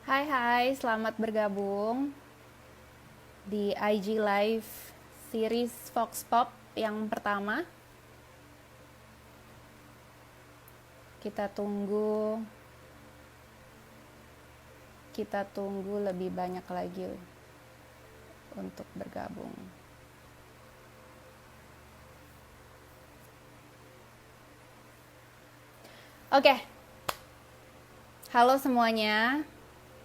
Hai hai, selamat bergabung di IG Live series Vox Pop yang pertama. Kita tunggu kita tunggu lebih banyak lagi untuk bergabung. Oke, halo semuanya.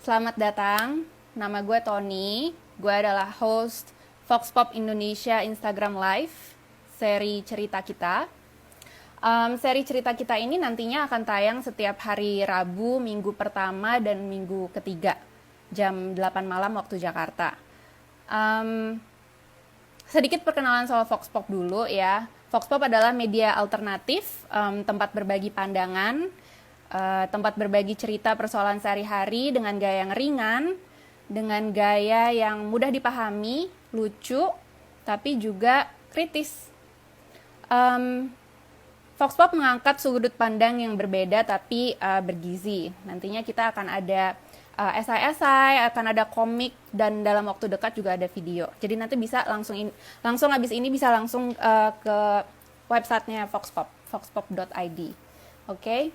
Selamat datang. Nama gue Tony. Gue adalah host Vox Pop Indonesia Instagram Live, seri cerita kita. Seri cerita kita ini nantinya akan tayang setiap hari Rabu, Minggu pertama, dan Minggu ketiga, jam 8 malam waktu Jakarta. Um, Sedikit perkenalan soal Vox Pop dulu ya. Vox Pop adalah media alternatif, tempat berbagi pandangan, tempat berbagi cerita persoalan sehari-hari dengan gaya yang ringan, dengan gaya yang mudah dipahami, lucu, tapi juga kritis. Um, Vox Pop mengangkat sudut pandang yang berbeda tapi bergizi. Nantinya kita akan ada esai-esai, akan ada komik, dan dalam waktu dekat juga ada video. Jadi nanti bisa langsung habis ini bisa langsung ke websitenya Vox Pop, voxpop.id. Oke.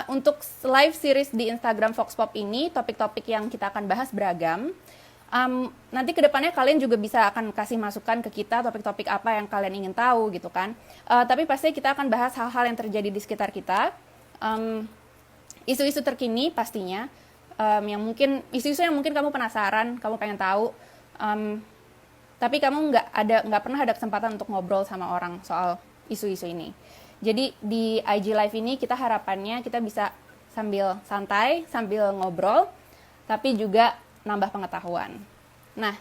Untuk live series di Instagram Vox Pop ini, topik-topik yang kita akan bahas beragam. Nanti kedepannya kalian juga bisa akan kasih masukan ke kita topik-topik apa yang kalian ingin tahu gitu kan. Tapi pasti kita akan bahas hal-hal yang terjadi di sekitar kita, isu-isu terkini pastinya, yang mungkin isu-isu yang mungkin kamu penasaran, kamu pengen tahu, tapi kamu nggak pernah ada kesempatan untuk ngobrol sama orang soal isu-isu ini. Jadi di IG Live ini kita harapannya kita bisa sambil santai, sambil ngobrol, tapi juga nambah pengetahuan. Nah,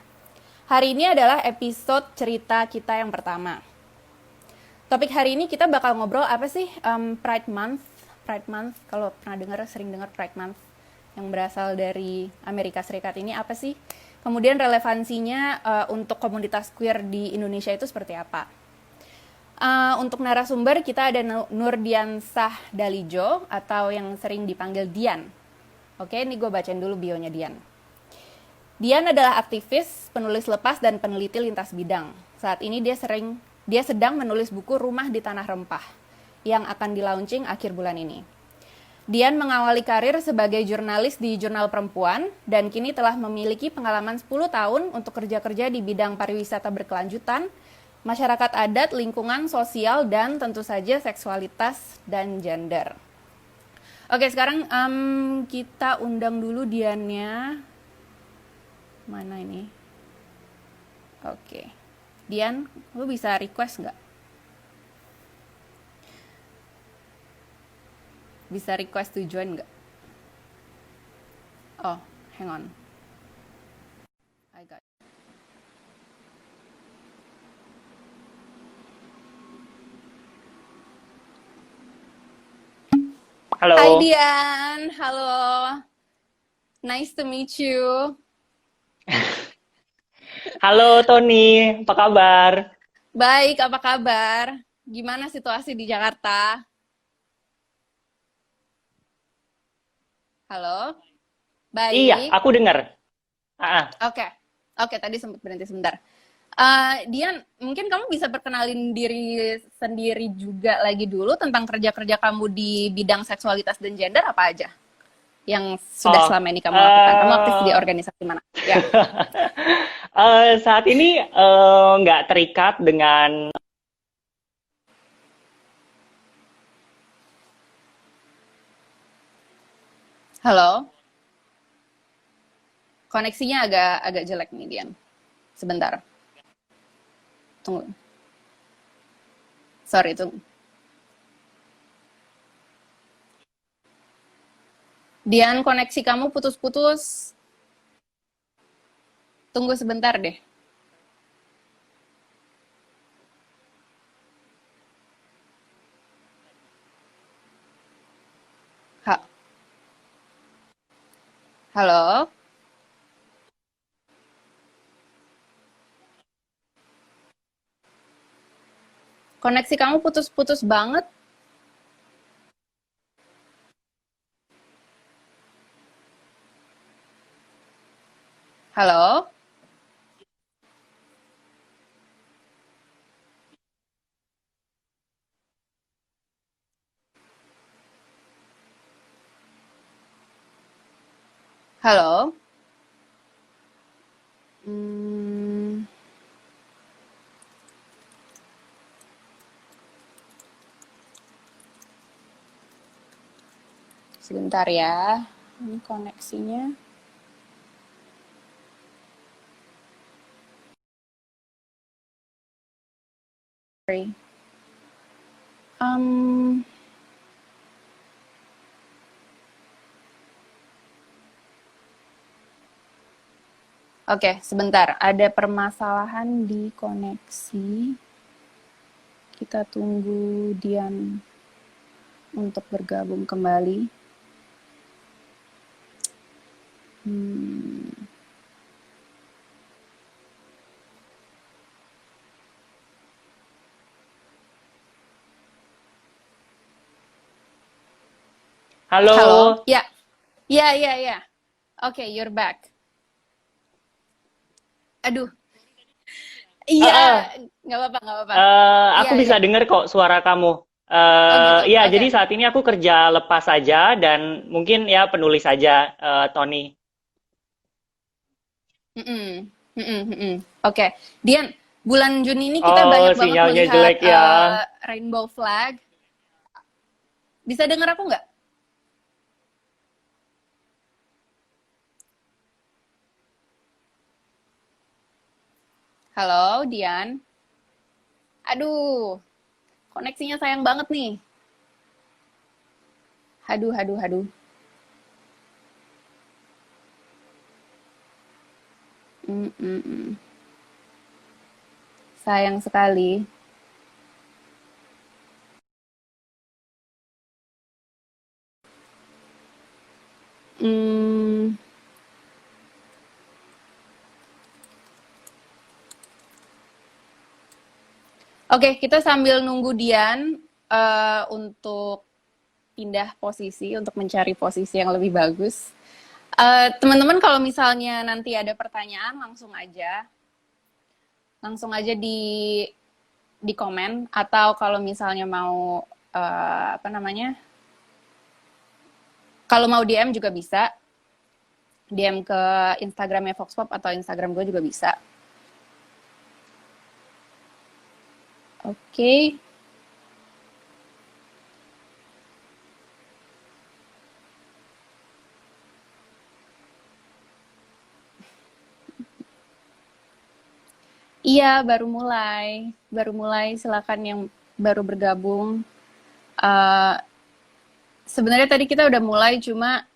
hari ini adalah episode cerita kita yang pertama. Topik hari ini kita bakal ngobrol apa sih? Pride Month. Pride Month, kalau sering dengar Pride Month yang berasal dari Amerika Serikat ini apa sih? Kemudian relevansinya untuk komunitas queer di Indonesia itu seperti apa? Untuk narasumber kita ada Nurdiansah Dalijo atau yang sering dipanggil Dian. Oke, ini gue bacain dulu bionya Dian. Dian adalah aktivis, penulis lepas, dan peneliti lintas bidang. Saat ini dia sedang menulis buku Rumah di Tanah Rempah yang akan di-launching akhir bulan ini. Dian mengawali karir sebagai jurnalis di Jurnal Perempuan dan kini telah memiliki pengalaman 10 tahun untuk kerja-kerja di bidang pariwisata berkelanjutan, masyarakat adat, lingkungan sosial, dan tentu saja seksualitas dan gender. Oke, sekarang kita undang dulu Diannya. Mana ini? Oke. Dian, lu bisa request nggak? Bisa request to join nggak? Oh, hang on. I got it. Hai Halo, Dian, halo. Nice to meet you. halo Tony, apa kabar? Baik, apa kabar? Gimana situasi di Jakarta? Halo? Iya, Baik. aku dengar. Ah, Oke. Oke, tadi sempat berhenti sebentar. Dian, mungkin kamu bisa perkenalin diri sendiri juga lagi dulu tentang kerja-kerja kamu di bidang seksualitas dan gender apa aja yang sudah oh, selama ini kamu lakukan? Kamu aktif di eh, organisasi mana? Ya. saat ini nggak terikat dengan. Halo? Koneksinya agak agak jelek nih, Dian. Sebentar. Tunggu. Sorry, tunggu. Dian, koneksi kamu putus-putus. Tunggu sebentar deh. Ha Halo? Koneksi kamu putus-putus banget. Halo? Halo? Hmm, sebentar ya. Ini koneksinya. Sorry. Um, Oke, sebentar. Ada permasalahan di koneksi. Kita tunggu Dian untuk bergabung kembali. Hmm, Halo? Halo. Ya, ya, ya, ya. Oke, you're back. Aduh, Ah, iya, ah, nggak apa-apa, nggak apa-apa. Iya, aku iya. bisa dengar kok suara kamu. Oh gitu, Ya, oke. jadi saat ini aku kerja lepas saja dan mungkin ya penulis saja, Tony. Mm-mm, mm-mm, mm-mm. Oke, Dian, bulan Juni ini kita Oh, banyak banget sinyalnya melihat jelek ya. rainbow flag. Bisa dengar aku nggak? Halo, Dian. Aduh, koneksinya sayang banget nih. Haduh, haduh, haduh. Mm-mm-mm. Sayang sekali. Hmm, Oke, kita sambil nunggu Dian untuk pindah posisi, untuk mencari posisi yang lebih bagus. Teman-teman kalau misalnya nanti ada pertanyaan langsung aja di komen atau kalau misalnya mau apa namanya, kalau mau DM juga bisa DM ke Instagramnya Vox Pop atau Instagram gue juga bisa. Oke, okay. Iya, baru mulai. Silakan yang baru bergabung. Uh, Sebenarnya tadi kita udah mulai, cuma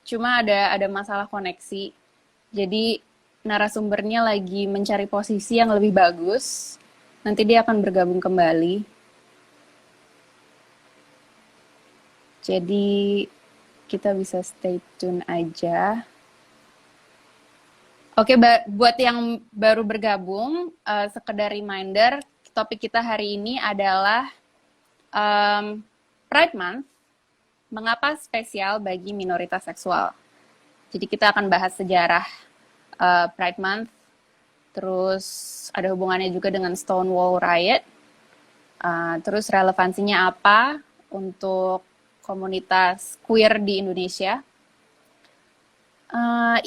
cuma ada masalah koneksi. Jadi narasumbernya lagi mencari posisi yang lebih bagus. Nanti dia akan bergabung kembali. Jadi kita bisa stay tune aja. Oke, buat yang baru bergabung, sekedar reminder, topik kita hari ini adalah Pride Month, mengapa spesial bagi minoritas seksual. Jadi kita akan bahas sejarah Pride Month, terus ada hubungannya juga dengan Stonewall Riot, terus relevansinya apa untuk komunitas queer di Indonesia.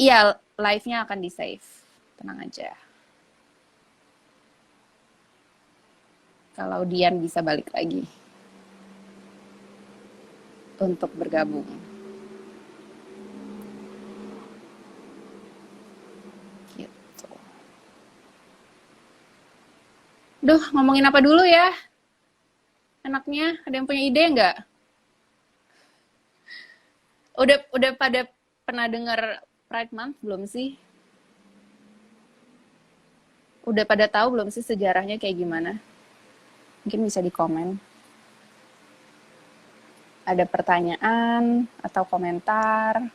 Iya, live-nya akan di-save, tenang aja. Kalau Dian bisa balik lagi untuk bergabung. Gitu. Duh, ngomongin apa dulu ya? Enaknya, ada yang punya ide nggak? Udah pada pernah dengar Pride Month belum sih? Udah pada tahu belum sih sejarahnya kayak gimana? Mungkin bisa di komen. Ada pertanyaan atau komentar?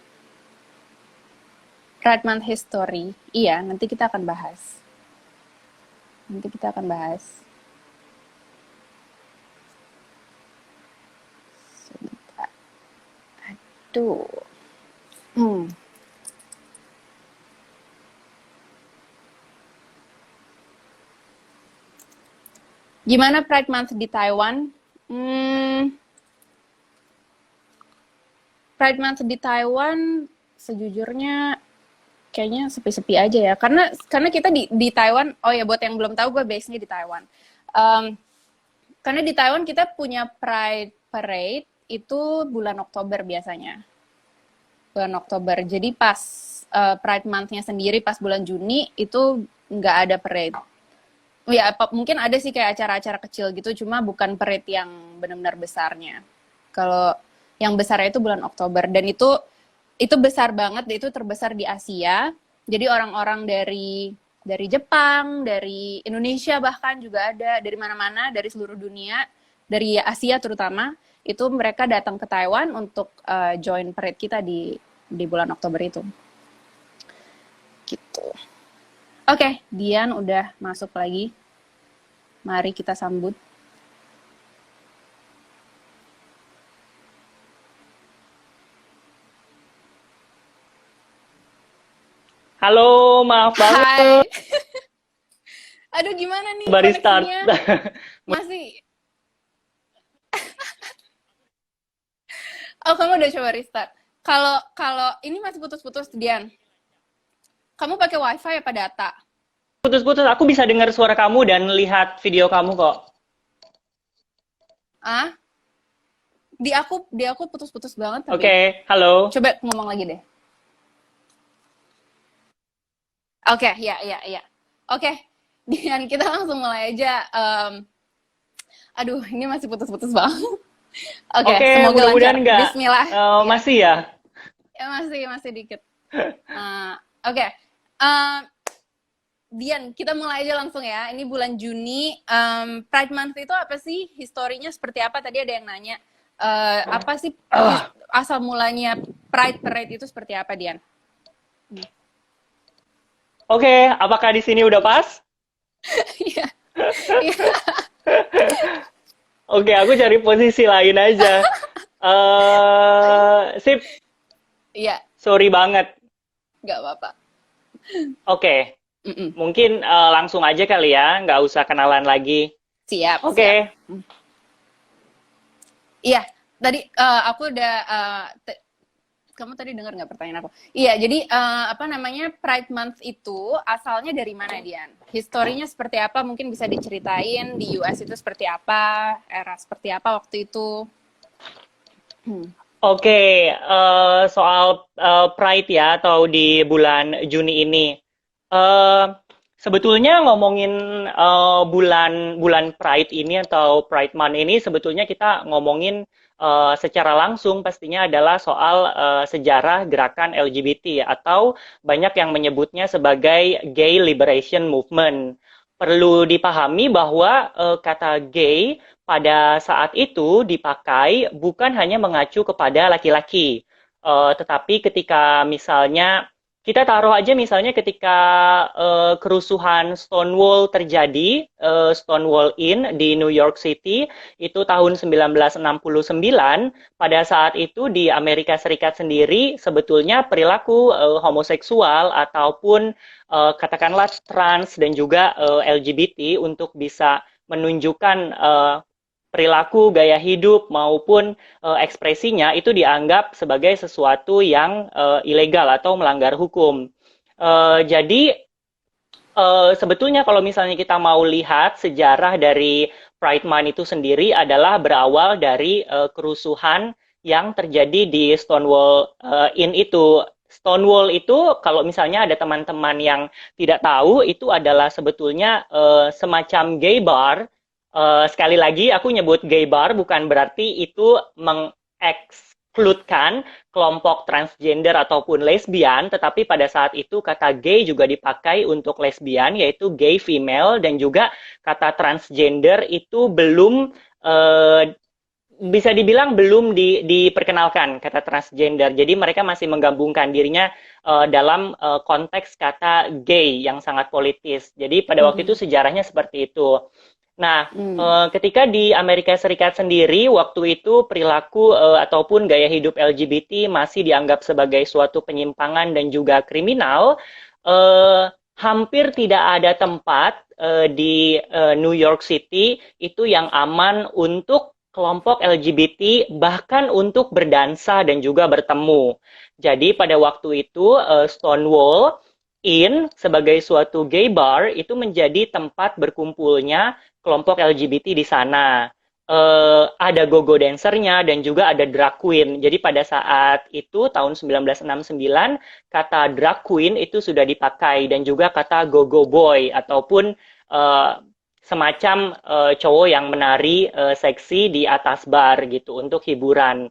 Pride Month History. Iya, nanti kita akan bahas. Nanti kita akan bahas. Sebentar. Aduh. Hmm. Gimana Pride Month di Taiwan? Hmm, Pride Month di Taiwan sejujurnya kayaknya sepi-sepi aja ya. Karena kita di Taiwan, oh ya buat yang belum tahu gue base-nya di Taiwan. Um, karena di Taiwan kita punya Pride Parade itu bulan Oktober biasanya. Bulan Oktober. Jadi pas Pride Month-nya sendiri pas bulan Juni itu nggak ada parade. Ya mungkin ada sih kayak acara-acara kecil gitu, cuma bukan parade yang benar-benar besarnya. Kalau yang besarnya itu bulan Oktober dan itu besar banget, itu terbesar di Asia. Jadi orang-orang dari Jepang, dari Indonesia bahkan juga ada, dari mana-mana, dari seluruh dunia, dari Asia terutama, itu mereka datang ke Taiwan untuk join parade kita di bulan Oktober itu. Gitu. Oke, Dian udah masuk lagi. Mari kita sambut. Halo, maaf Hai. banget Aduh, gimana nih baru start. koneksinya? Masih. Oh, kamu udah coba restart. Kalau kalau ini masih putus-putus, Dian. Kamu pakai WiFi apa data? Putus-putus, aku bisa dengar suara kamu dan lihat video kamu kok. Ah, di aku putus-putus banget tapi. Oke, halo. Coba ngomong lagi deh. Oke, ya, ya, ya. Oke, Dian, kita langsung mulai aja. Aduh, ini masih putus-putus banget. Oke, Oke, semoga lancar. mudah-mudahan nggak. Bismillah. Ya, Masih ya? ya masih dikit. Oke, Eh, Dian, kita mulai aja langsung ya. Ini bulan Juni. Pride Month itu apa sih? Historinya seperti apa? Tadi ada yang nanya. Apa sih asal mulanya Pride Parade itu seperti apa, Dian? Oke, apakah di sini udah pas? Iya. Iya. Oke, aku cari posisi lain aja. Sip, Iya, sorry banget. nggak apa-apa. Oke, Mm-mm. mungkin langsung aja kali ya, nggak usah kenalan lagi. Siap, siap. Oke, Iya, tadi aku udah kamu tadi dengar nggak pertanyaan aku? Iya, jadi apa namanya Pride Month itu asalnya dari mana, Dian? Historinya seperti apa? Mungkin bisa diceritain di US itu seperti apa, era seperti apa waktu itu? oke, soal Pride ya, atau di bulan Juni ini. Eh, Sebetulnya ngomongin bulan bulan Pride ini atau Pride Month ini, sebetulnya kita ngomongin secara langsung pastinya adalah soal sejarah gerakan LGBT atau banyak yang menyebutnya sebagai Gay Liberation Movement. Perlu dipahami bahwa kata gay pada saat itu dipakai bukan hanya mengacu kepada laki-laki, tetapi ketika misalnya kita taruh aja misalnya ketika kerusuhan Stonewall terjadi, Stonewall Inn di New York City, itu tahun 1969, pada saat itu di Amerika Serikat sendiri, sebetulnya perilaku homoseksual ataupun katakanlah trans dan juga LGBT untuk bisa menunjukkan perilaku, gaya hidup maupun ekspresinya itu dianggap sebagai sesuatu yang ilegal atau melanggar hukum. Jadi sebetulnya kalau misalnya kita mau lihat sejarah dari Pride Month itu sendiri adalah berawal dari kerusuhan yang terjadi di Stonewall Inn itu. Stonewall itu kalau misalnya ada teman-teman yang tidak tahu itu adalah sebetulnya semacam gay bar. Sekali lagi, aku nyebut gay bar bukan berarti itu mengekskludkan kelompok transgender ataupun lesbian, tetapi pada saat itu kata gay juga dipakai untuk lesbian, yaitu gay female, dan juga kata transgender itu belum bisa dibilang belum diperkenalkan kata transgender. Jadi mereka masih menggabungkan dirinya dalam konteks kata gay yang sangat politis. Jadi pada waktu itu sejarahnya seperti itu. Nah, ketika di Amerika Serikat sendiri, waktu itu perilaku ataupun gaya hidup LGBT masih dianggap sebagai suatu penyimpangan dan juga kriminal, hampir tidak ada tempat di New York City itu yang aman untuk kelompok LGBT, bahkan untuk berdansa dan juga bertemu. Jadi pada waktu itu Stonewall Inn sebagai suatu gay bar itu menjadi tempat berkumpulnya kelompok LGBT di sana. Ada go-go dancernya dan juga ada drag queen. Jadi pada saat itu tahun 1969 kata drag queen itu sudah dipakai dan juga kata go-go boy ataupun uh, semacam cowok yang menari seksi di atas bar gitu untuk hiburan.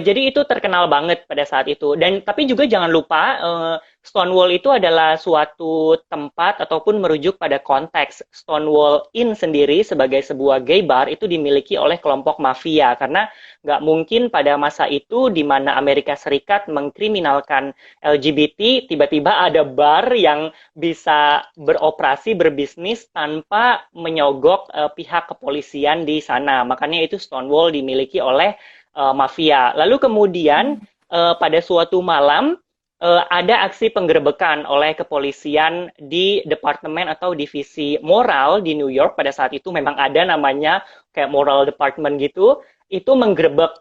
Jadi itu terkenal banget pada saat itu. Dan tapi juga jangan lupa Stonewall itu adalah suatu tempat ataupun merujuk pada konteks. Stonewall Inn sendiri sebagai sebuah gay bar itu dimiliki oleh kelompok mafia karena nggak mungkin pada masa itu di mana Amerika Serikat mengkriminalkan LGBT, tiba-tiba ada bar yang bisa beroperasi berbisnis tanpa menyogok pihak kepolisian di sana. Makanya itu Stonewall dimiliki oleh mafia. Lalu kemudian pada suatu malam ada aksi penggerebekan oleh kepolisian di departemen atau divisi moral di New York. Pada saat itu memang ada namanya kayak moral department gitu. Itu menggerebek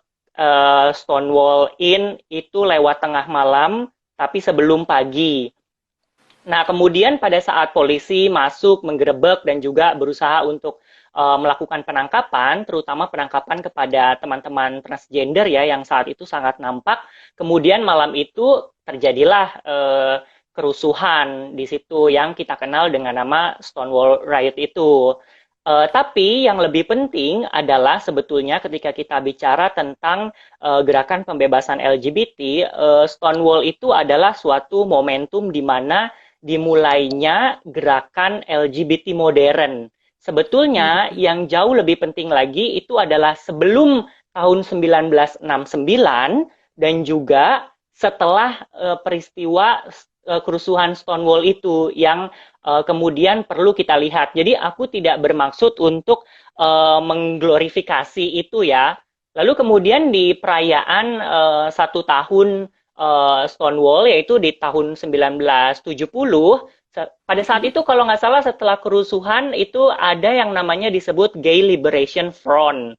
Stonewall Inn itu lewat tengah malam, tapi sebelum pagi. Nah, kemudian pada saat polisi masuk menggerebek dan juga berusaha untuk melakukan penangkapan, terutama penangkapan kepada teman-teman transgender ya yang saat itu sangat nampak. Kemudian malam itu terjadilah kerusuhan di situ yang kita kenal dengan nama Stonewall Riot itu. Tapi yang lebih penting adalah sebetulnya ketika kita bicara tentang gerakan pembebasan LGBT, Stonewall itu adalah suatu momentum di mana dimulainya gerakan LGBT modern. Sebetulnya yang jauh lebih penting lagi itu adalah sebelum tahun 1969 dan juga setelah peristiwa kerusuhan Stonewall itu yang kemudian perlu kita lihat. Jadi aku tidak bermaksud untuk mengglorifikasi itu ya. Lalu kemudian di perayaan 1 tahun Stonewall yaitu di tahun 1970 pada saat itu kalau nggak salah setelah kerusuhan itu ada yang namanya disebut Gay Liberation Front.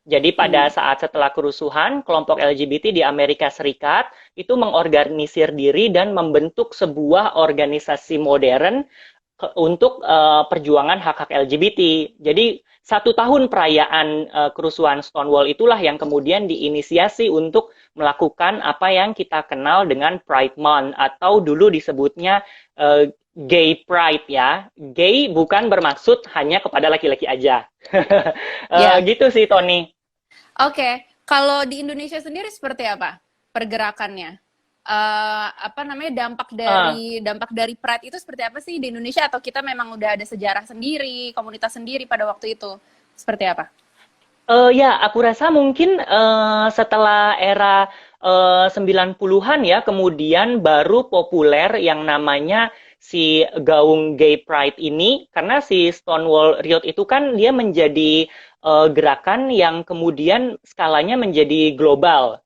Jadi pada saat setelah kerusuhan, kelompok LGBT di Amerika Serikat itu mengorganisir diri dan membentuk sebuah organisasi modern untuk perjuangan hak-hak LGBT. Jadi 1 tahun perayaan kerusuhan Stonewall itulah yang kemudian diinisiasi untuk melakukan apa yang kita kenal dengan Pride Month atau dulu disebutnya Gay Pride ya. Gay bukan bermaksud hanya kepada laki-laki aja. Gitu sih Tony. Oke, kalau di Indonesia sendiri seperti apa pergerakannya? Apa namanya dampak dari Pride itu seperti apa sih di Indonesia atau kita memang udah ada sejarah sendiri, komunitas sendiri pada waktu itu? Seperti apa? Ya, aku rasa mungkin setelah era 90-an ya, kemudian baru populer yang namanya si gaung Gay Pride ini, karena si Stonewall Riot itu kan dia menjadi gerakan yang kemudian skalanya menjadi global.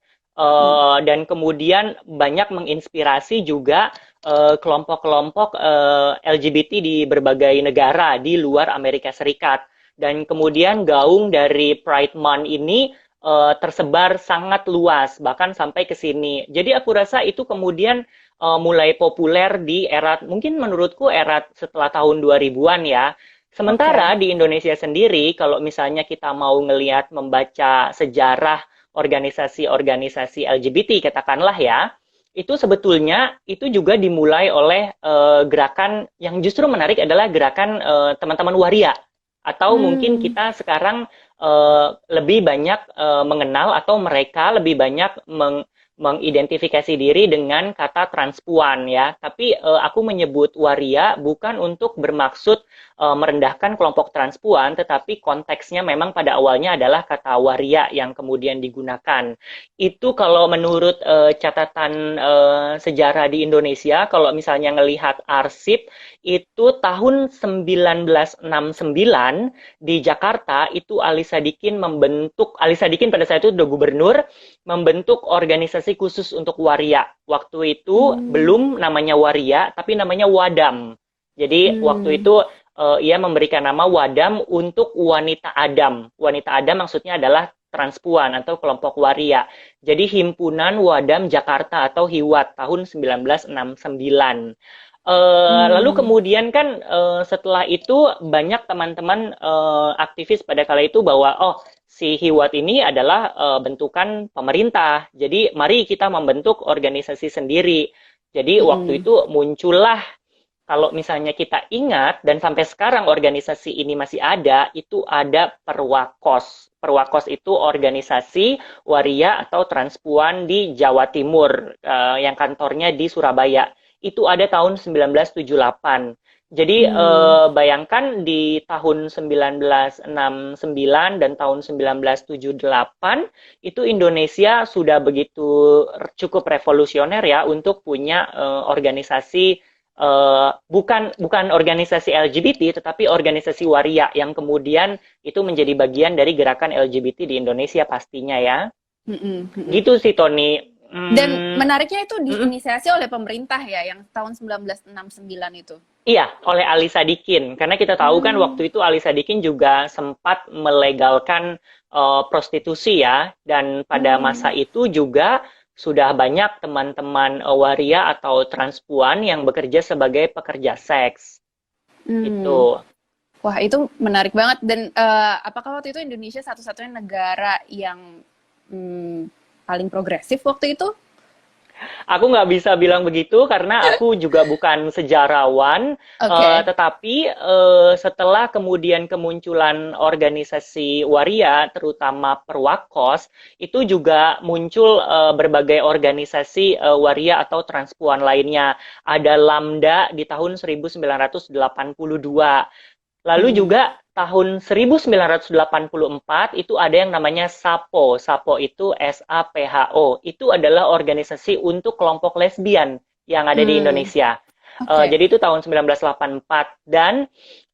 Dan kemudian banyak menginspirasi juga kelompok-kelompok LGBT di berbagai negara di luar Amerika Serikat. Dan kemudian gaung dari Pride Month ini tersebar sangat luas, bahkan sampai ke sini. Jadi aku rasa itu kemudian mulai populer di era, mungkin menurutku era setelah tahun 2000-an ya. Sementara di Indonesia sendiri, kalau misalnya kita mau ngelihat membaca sejarah organisasi-organisasi LGBT, katakanlah ya, itu sebetulnya itu juga dimulai oleh gerakan yang justru menarik adalah gerakan teman-teman waria. Atau mungkin kita sekarang lebih banyak mengenal atau mereka lebih banyak mengidentifikasi diri dengan kata transpuan ya. Tapi aku menyebut waria bukan untuk bermaksud merendahkan kelompok transpuan, tetapi konteksnya memang pada awalnya adalah kata waria yang kemudian digunakan. Itu kalau menurut catatan sejarah di Indonesia, kalau misalnya ngelihat arsip, itu tahun 1969 di Jakarta itu Ali Sadikin pada saat itu udah gubernur, membentuk organisasi organisasi khusus untuk waria. Waktu itu Hmm. belum namanya waria, tapi namanya wadam. Jadi waktu Hmm. itu ia memberikan nama wadam untuk wanita Adam. Wanita Adam maksudnya adalah transpuan atau kelompok waria. Jadi Himpunan Wadam Jakarta atau HIWAT tahun 1969. Lalu Hmm. kemudian kan setelah itu banyak teman-teman aktivis pada kala itu bahwa si HIWAT ini adalah bentukan pemerintah. Jadi mari kita membentuk organisasi sendiri. Jadi waktu Hmm. itu muncullah, kalau misalnya kita ingat dan sampai sekarang organisasi ini masih ada, itu ada Perwakos. Perwakos itu organisasi waria atau transpuan di Jawa Timur yang kantornya di Surabaya. Itu ada tahun 1978. Jadi Hmm. bayangkan di tahun 1969 dan tahun 1978 itu Indonesia sudah begitu cukup revolusioner ya untuk punya organisasi, bukan organisasi LGBT tetapi organisasi waria yang kemudian itu menjadi bagian dari gerakan LGBT di Indonesia pastinya ya. Hmm. Hmm. Hmm. Gitu sih Tony. Dan Hmm, menariknya itu mm-mm. diinisiasi oleh pemerintah ya, yang tahun 1969 itu. Iya, oleh Ali Sadikin. Karena kita tahu kan Hmm. waktu itu Ali Sadikin juga sempat melegalkan prostitusi ya. Dan pada Hmm. masa itu juga sudah banyak teman-teman waria atau transpuan yang bekerja sebagai pekerja seks. Hmm. Itu. Wah, itu menarik banget. Dan apakah waktu itu Indonesia satu-satunya negara yang hmm, paling progresif waktu itu? Aku nggak bisa bilang begitu karena aku juga bukan sejarawan, Oke. tetapi setelah kemudian kemunculan organisasi waria, terutama Perwakos, itu juga muncul berbagai organisasi waria atau transpuan lainnya. Ada Lambda di tahun 1982. Lalu Hmm. juga tahun 1984 itu ada yang namanya SAPO. SAPO itu SAPHO. Itu adalah organisasi untuk kelompok lesbian yang ada di Hmm. Indonesia. Oke. Jadi itu tahun 1984 dan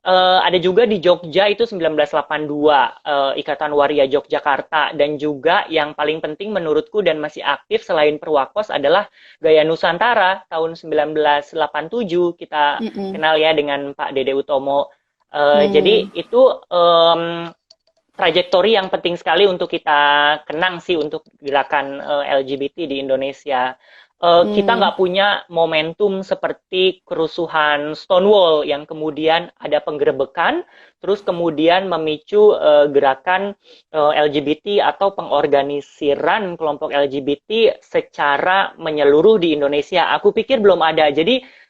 ada juga di Jogja itu 1982 Ikatan Waria Yogyakarta, dan juga yang paling penting menurutku dan masih aktif selain Perwakos adalah Gaya Nusantara tahun 1987, kita Mm-mm. kenal ya dengan Pak Dede Utomo. Hmm. Jadi itu trajektori yang penting sekali untuk kita kenang sih untuk gerakan LGBT di Indonesia. Kita Hmm. nggak punya momentum seperti kerusuhan Stonewall yang kemudian ada penggerebekan, terus kemudian memicu gerakan LGBT atau pengorganisiran kelompok LGBT secara menyeluruh di Indonesia. Aku pikir belum ada. Jadi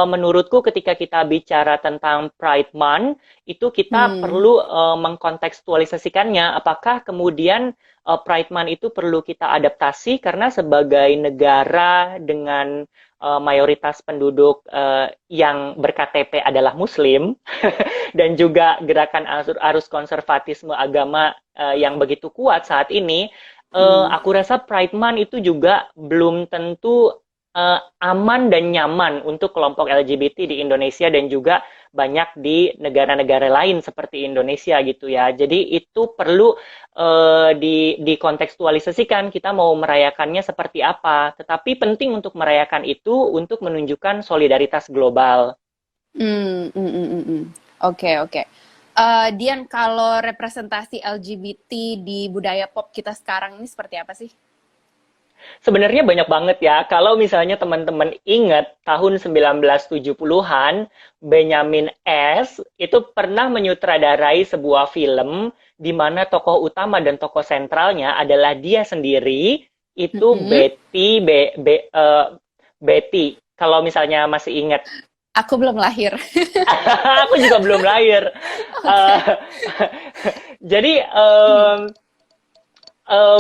menurutku ketika kita bicara tentang Pride Month, itu kita Hmm. perlu mengkontekstualisasikannya. Apakah kemudian Pride Month itu perlu kita adaptasi karena sebagai negara dengan mayoritas penduduk yang ber-KTP adalah Muslim dan juga gerakan arus konservatisme agama yang begitu kuat saat ini, Hmm. aku rasa Pride Month itu juga belum tentu aman dan nyaman untuk kelompok LGBT di Indonesia dan juga banyak di negara-negara lain seperti Indonesia gitu ya. Jadi itu perlu dikontekstualisasikan, kita mau merayakannya seperti apa. Tetapi penting untuk merayakan itu untuk menunjukkan solidaritas global. Hmm. Hmm. Hmm. Hmm. Hmm. Oke, oke. Dian, kalau representasi LGBT di budaya pop kita sekarang ini seperti apa sih? Sebenarnya banyak banget ya. Kalau misalnya teman-teman ingat tahun 1970-an, Benyamin S. itu pernah menyutradarai sebuah film di mana tokoh utama dan tokoh sentralnya adalah dia sendiri, itu Mm-mm. Betty. Kalau misalnya masih ingat. Aku belum lahir. Aku juga belum lahir. Eh, Oke. jadi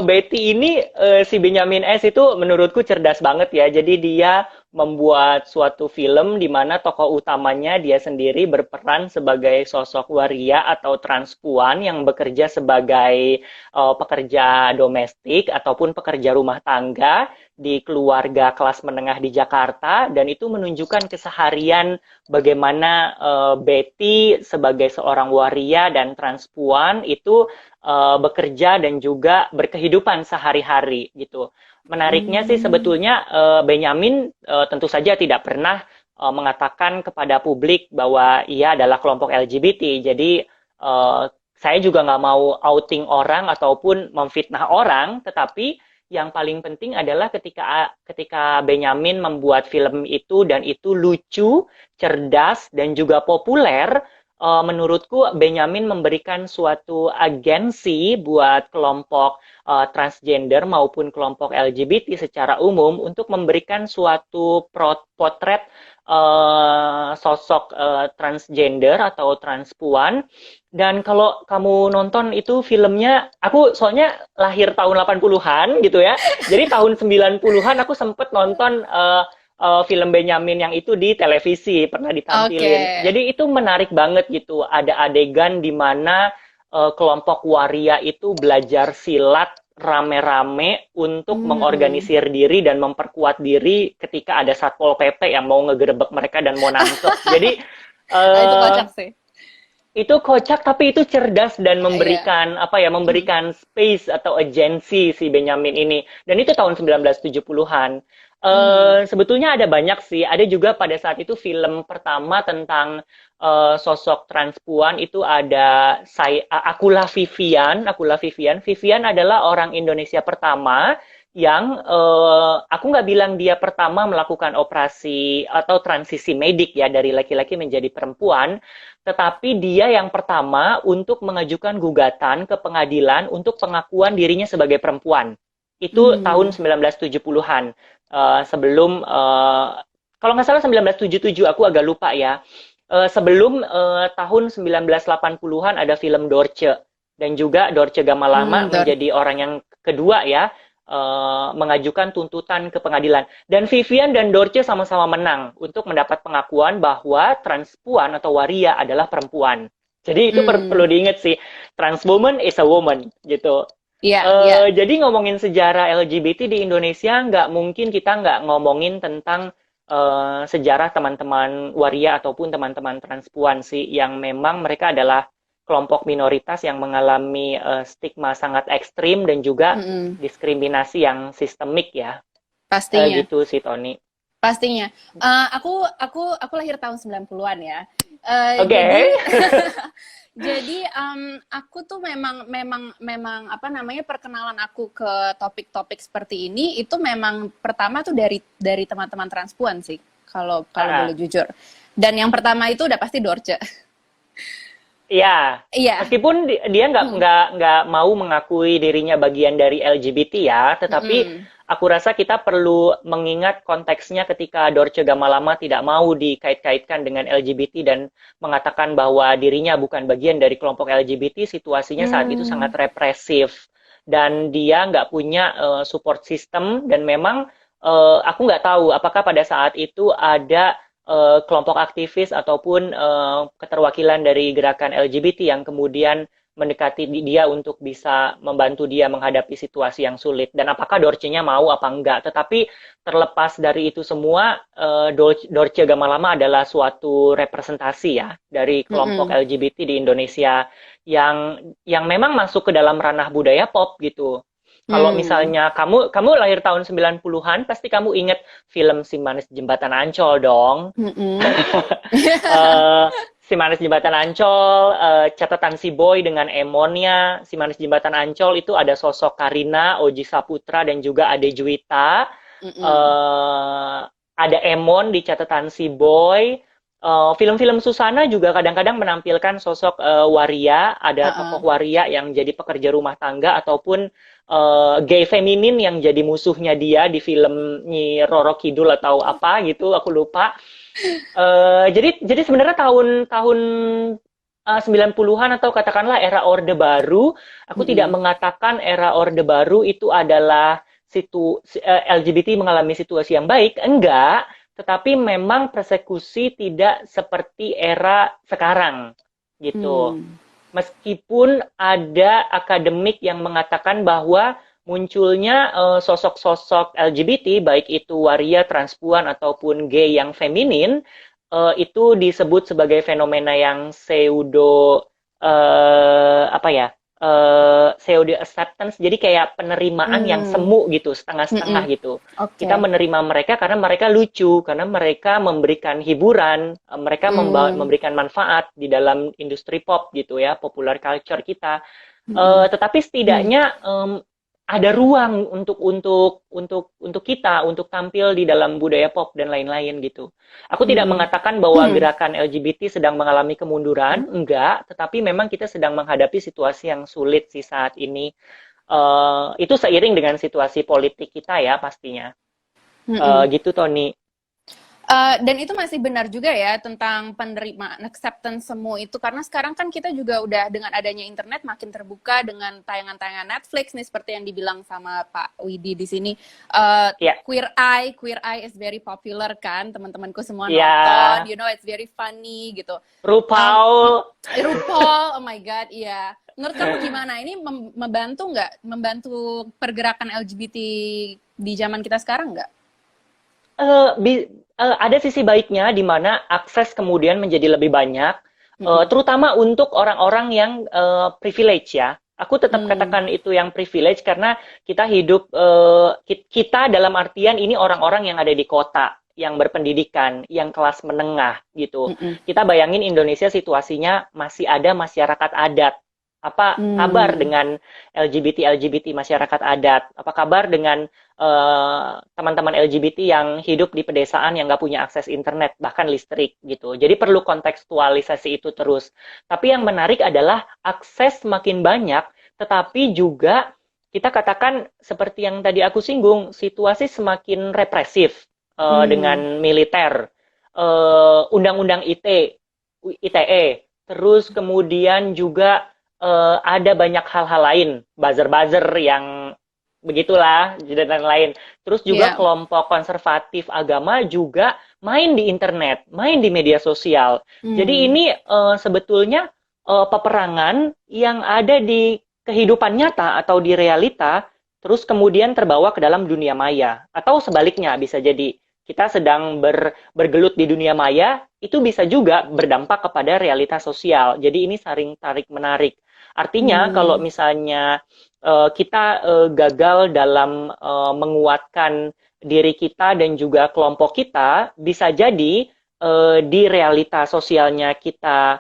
Betty ini, si Benyamin S itu menurutku cerdas banget ya. Jadi dia membuat suatu film di mana tokoh utamanya dia sendiri berperan sebagai sosok waria atau transpuan yang bekerja sebagai pekerja domestik ataupun pekerja rumah tangga di keluarga kelas menengah di Jakarta, dan itu menunjukkan keseharian bagaimana Betty sebagai seorang waria dan transpuan itu bekerja dan juga berkehidupan sehari-hari gitu. Menariknya sih Hmm. sebetulnya Benyamin tentu saja tidak pernah mengatakan kepada publik bahwa ia adalah kelompok LGBT. Jadi saya juga nggak mau outing orang ataupun memfitnah orang, tetapi yang paling penting adalah ketika Benyamin membuat film itu dan itu lucu, cerdas dan juga populer, menurutku Benyamin memberikan suatu agensi buat kelompok transgender maupun kelompok LGBT secara umum untuk memberikan suatu potret sosok transgender atau transpuan. Dan kalau kamu nonton itu filmnya, aku soalnya lahir tahun 80-an gitu ya. Jadi tahun 90-an aku sempet nonton film Benyamin yang itu di televisi, pernah Oke. ditampilin. Jadi itu menarik banget gitu. Ada adegan di mana kelompok waria itu belajar silat rame-rame untuk Hmm. mengorganisir diri dan memperkuat diri ketika ada Satpol PP yang mau ngegerebek mereka dan mau nangkep. Jadi Ah, itu eh, kocak sih. itu kocak tapi itu cerdas dan Iya. memberikan apa ya, memberikan space atau agensi si Benyamin ini. Dan itu tahun 1970-an. Hmm. Sebetulnya ada banyak sih. Ada juga pada saat itu film pertama tentang sosok transpuan itu ada Akulah Vivian. Akulah Vivian. Vivian adalah orang Indonesia pertama yang aku nggak bilang dia pertama melakukan operasi atau transisi medik ya dari laki-laki menjadi perempuan, tetapi dia yang pertama untuk mengajukan gugatan ke pengadilan untuk pengakuan dirinya sebagai perempuan. Itu tahun Hmm. 1970-an. Sebelum, kalau nggak salah 1977, aku agak lupa ya. Sebelum tahun 1980-an ada film Dorce. Dan juga Dorce Gamalama Hmm. menjadi orang yang kedua ya, mengajukan tuntutan ke pengadilan. Dan Vivian dan Dorce sama-sama menang untuk mendapat pengakuan bahwa transpuan atau waria adalah perempuan. Jadi itu perlu Hmm. diingat sih, trans woman is a woman gitu. Iya, iya. Jadi ngomongin sejarah LGBT di Indonesia, nggak mungkin kita nggak ngomongin tentang sejarah teman-teman waria ataupun teman-teman transpuan sih, yang memang mereka adalah kelompok minoritas yang mengalami stigma sangat ekstrim dan juga Mm-mm. diskriminasi yang sistemik ya. Pastinya. Gitu sih Tony. Pastinya. Aku lahir tahun 90-an ya. Oke. Jadi Okay. jadi aku tuh memang memang memang apa namanya, perkenalan aku ke topik-topik seperti ini itu memang pertama tuh dari teman-teman transpuan sih, kalau kalau boleh jujur. Dan yang pertama itu udah pasti Dorce. Iya, Iya. meskipun dia nggak Hmm. nggak nggak mau mengakui dirinya bagian dari LGBT ya, tetapi Mm-mm. aku rasa kita perlu mengingat konteksnya ketika Dorce Gamalama tidak mau dikait-kaitkan dengan LGBT dan mengatakan bahwa dirinya bukan bagian dari kelompok LGBT. Situasinya saat itu Hmm. sangat represif dan dia nggak punya support system, dan memang aku nggak tahu apakah pada saat itu ada kelompok aktivis ataupun keterwakilan dari gerakan LGBT yang kemudian mendekati dia untuk bisa membantu dia menghadapi situasi yang sulit. Dan apakah Dorce-nya mau apa enggak. Tetapi terlepas dari itu semua, Dorce Gamalama adalah suatu representasi ya dari kelompok Mm-mm. LGBT di Indonesia yang memang masuk ke dalam ranah budaya pop gitu. Kalau Hmm. misalnya kamu kamu lahir tahun 90-an, pasti kamu inget film Si Manis Jembatan Ancol dong. Mm-mm. eh Si Manis Jembatan Ancol, catatan si Boy dengan Emonnya. Si Manis Jembatan Ancol itu ada sosok Karina, Oji Saputra, dan juga Ade Juwita. Mm-mm. eh ada Emon di catatan si Boy. Film-film Susana juga kadang-kadang menampilkan sosok waria, ada tokoh Ha-ha. waria yang jadi pekerja rumah tangga ataupun gay feminin yang jadi musuhnya dia di film Nyi Roro Kidul atau apa gitu, aku lupa. Jadi sebenarnya tahun-tahun 90-an atau katakanlah era Orde Baru, aku tidak Mm-mm. mengatakan era Orde Baru itu adalah LGBT mengalami situasi yang baik, enggak, tetapi memang persekusi tidak seperti era sekarang gitu. Hmm. Meskipun ada akademik yang mengatakan bahwa munculnya sosok-sosok LGBT, baik itu waria, transpuan, ataupun gay yang feminin, itu disebut sebagai fenomena yang pseudo, apa ya, pseudo acceptance, jadi kayak penerimaan yang Hmm. semu gitu, setengah-setengah Mm-mm. gitu. Kita Oke. menerima mereka karena mereka lucu, karena mereka memberikan hiburan, mereka Hmm. memberikan manfaat di dalam industri pop gitu ya, popular culture kita. Mm-mm. Tetapi Hmm. setidaknya ada ruang untuk kita untuk tampil di dalam budaya pop dan lain-lain gitu. Aku tidak Hmm. mengatakan bahwa gerakan LGBT sedang mengalami kemunduran, enggak, tetapi memang kita sedang menghadapi situasi yang sulit sih saat ini. Itu seiring dengan situasi politik kita ya pastinya. Mm-mm. Gitu Tony. Dan itu masih benar juga ya tentang penerimaan acceptance semua itu karena sekarang kan kita juga udah dengan adanya internet makin terbuka dengan tayangan-tayangan Netflix nih seperti yang dibilang sama Pak Widi di sini. Ya, Queer Eye is very popular kan, teman-temanku semua nonton, ya, you know it's very funny gitu. Um, RuPaul. RuPaul, oh my god, iya. Menurut kamu gimana? Ini membantu nggak? Membantu pergerakan LGBT di zaman kita sekarang nggak? Ada sisi baiknya di mana akses kemudian menjadi lebih banyak, Mm-mm. terutama untuk orang-orang yang privilege ya. Aku tetap Hmm. katakan itu yang privilege karena kita hidup, kita dalam artian ini orang-orang yang ada di kota, yang berpendidikan, yang kelas menengah gitu. Mm-mm. Kita bayangin Indonesia situasinya masih ada masyarakat adat. Apa kabar Hmm. dengan LGBT masyarakat adat? Apa kabar dengan teman-teman LGBT yang hidup di pedesaan yang nggak punya akses internet, bahkan listrik gitu. Jadi perlu kontekstualisasi itu terus. Tapi yang menarik adalah akses makin banyak, tetapi juga kita katakan seperti yang tadi aku singgung, situasi semakin represif Hmm. dengan militer, undang-undang ITE, terus kemudian juga ada banyak hal-hal lain, buzzer-buzzer yang begitulah dan lain-lain. Terus juga Ya. kelompok konservatif agama juga main di internet, main di media sosial. Jadi Hmm. ini sebetulnya peperangan yang ada di kehidupan nyata atau di realita, terus kemudian terbawa ke dalam dunia maya. Atau sebaliknya bisa jadi kita sedang bergelut di dunia maya, itu bisa juga berdampak kepada realitas sosial. Jadi ini saling tarik-menarik. Artinya kalau Hmm. misalnya kita gagal dalam menguatkan diri kita dan juga kelompok kita, bisa jadi di realita sosialnya kita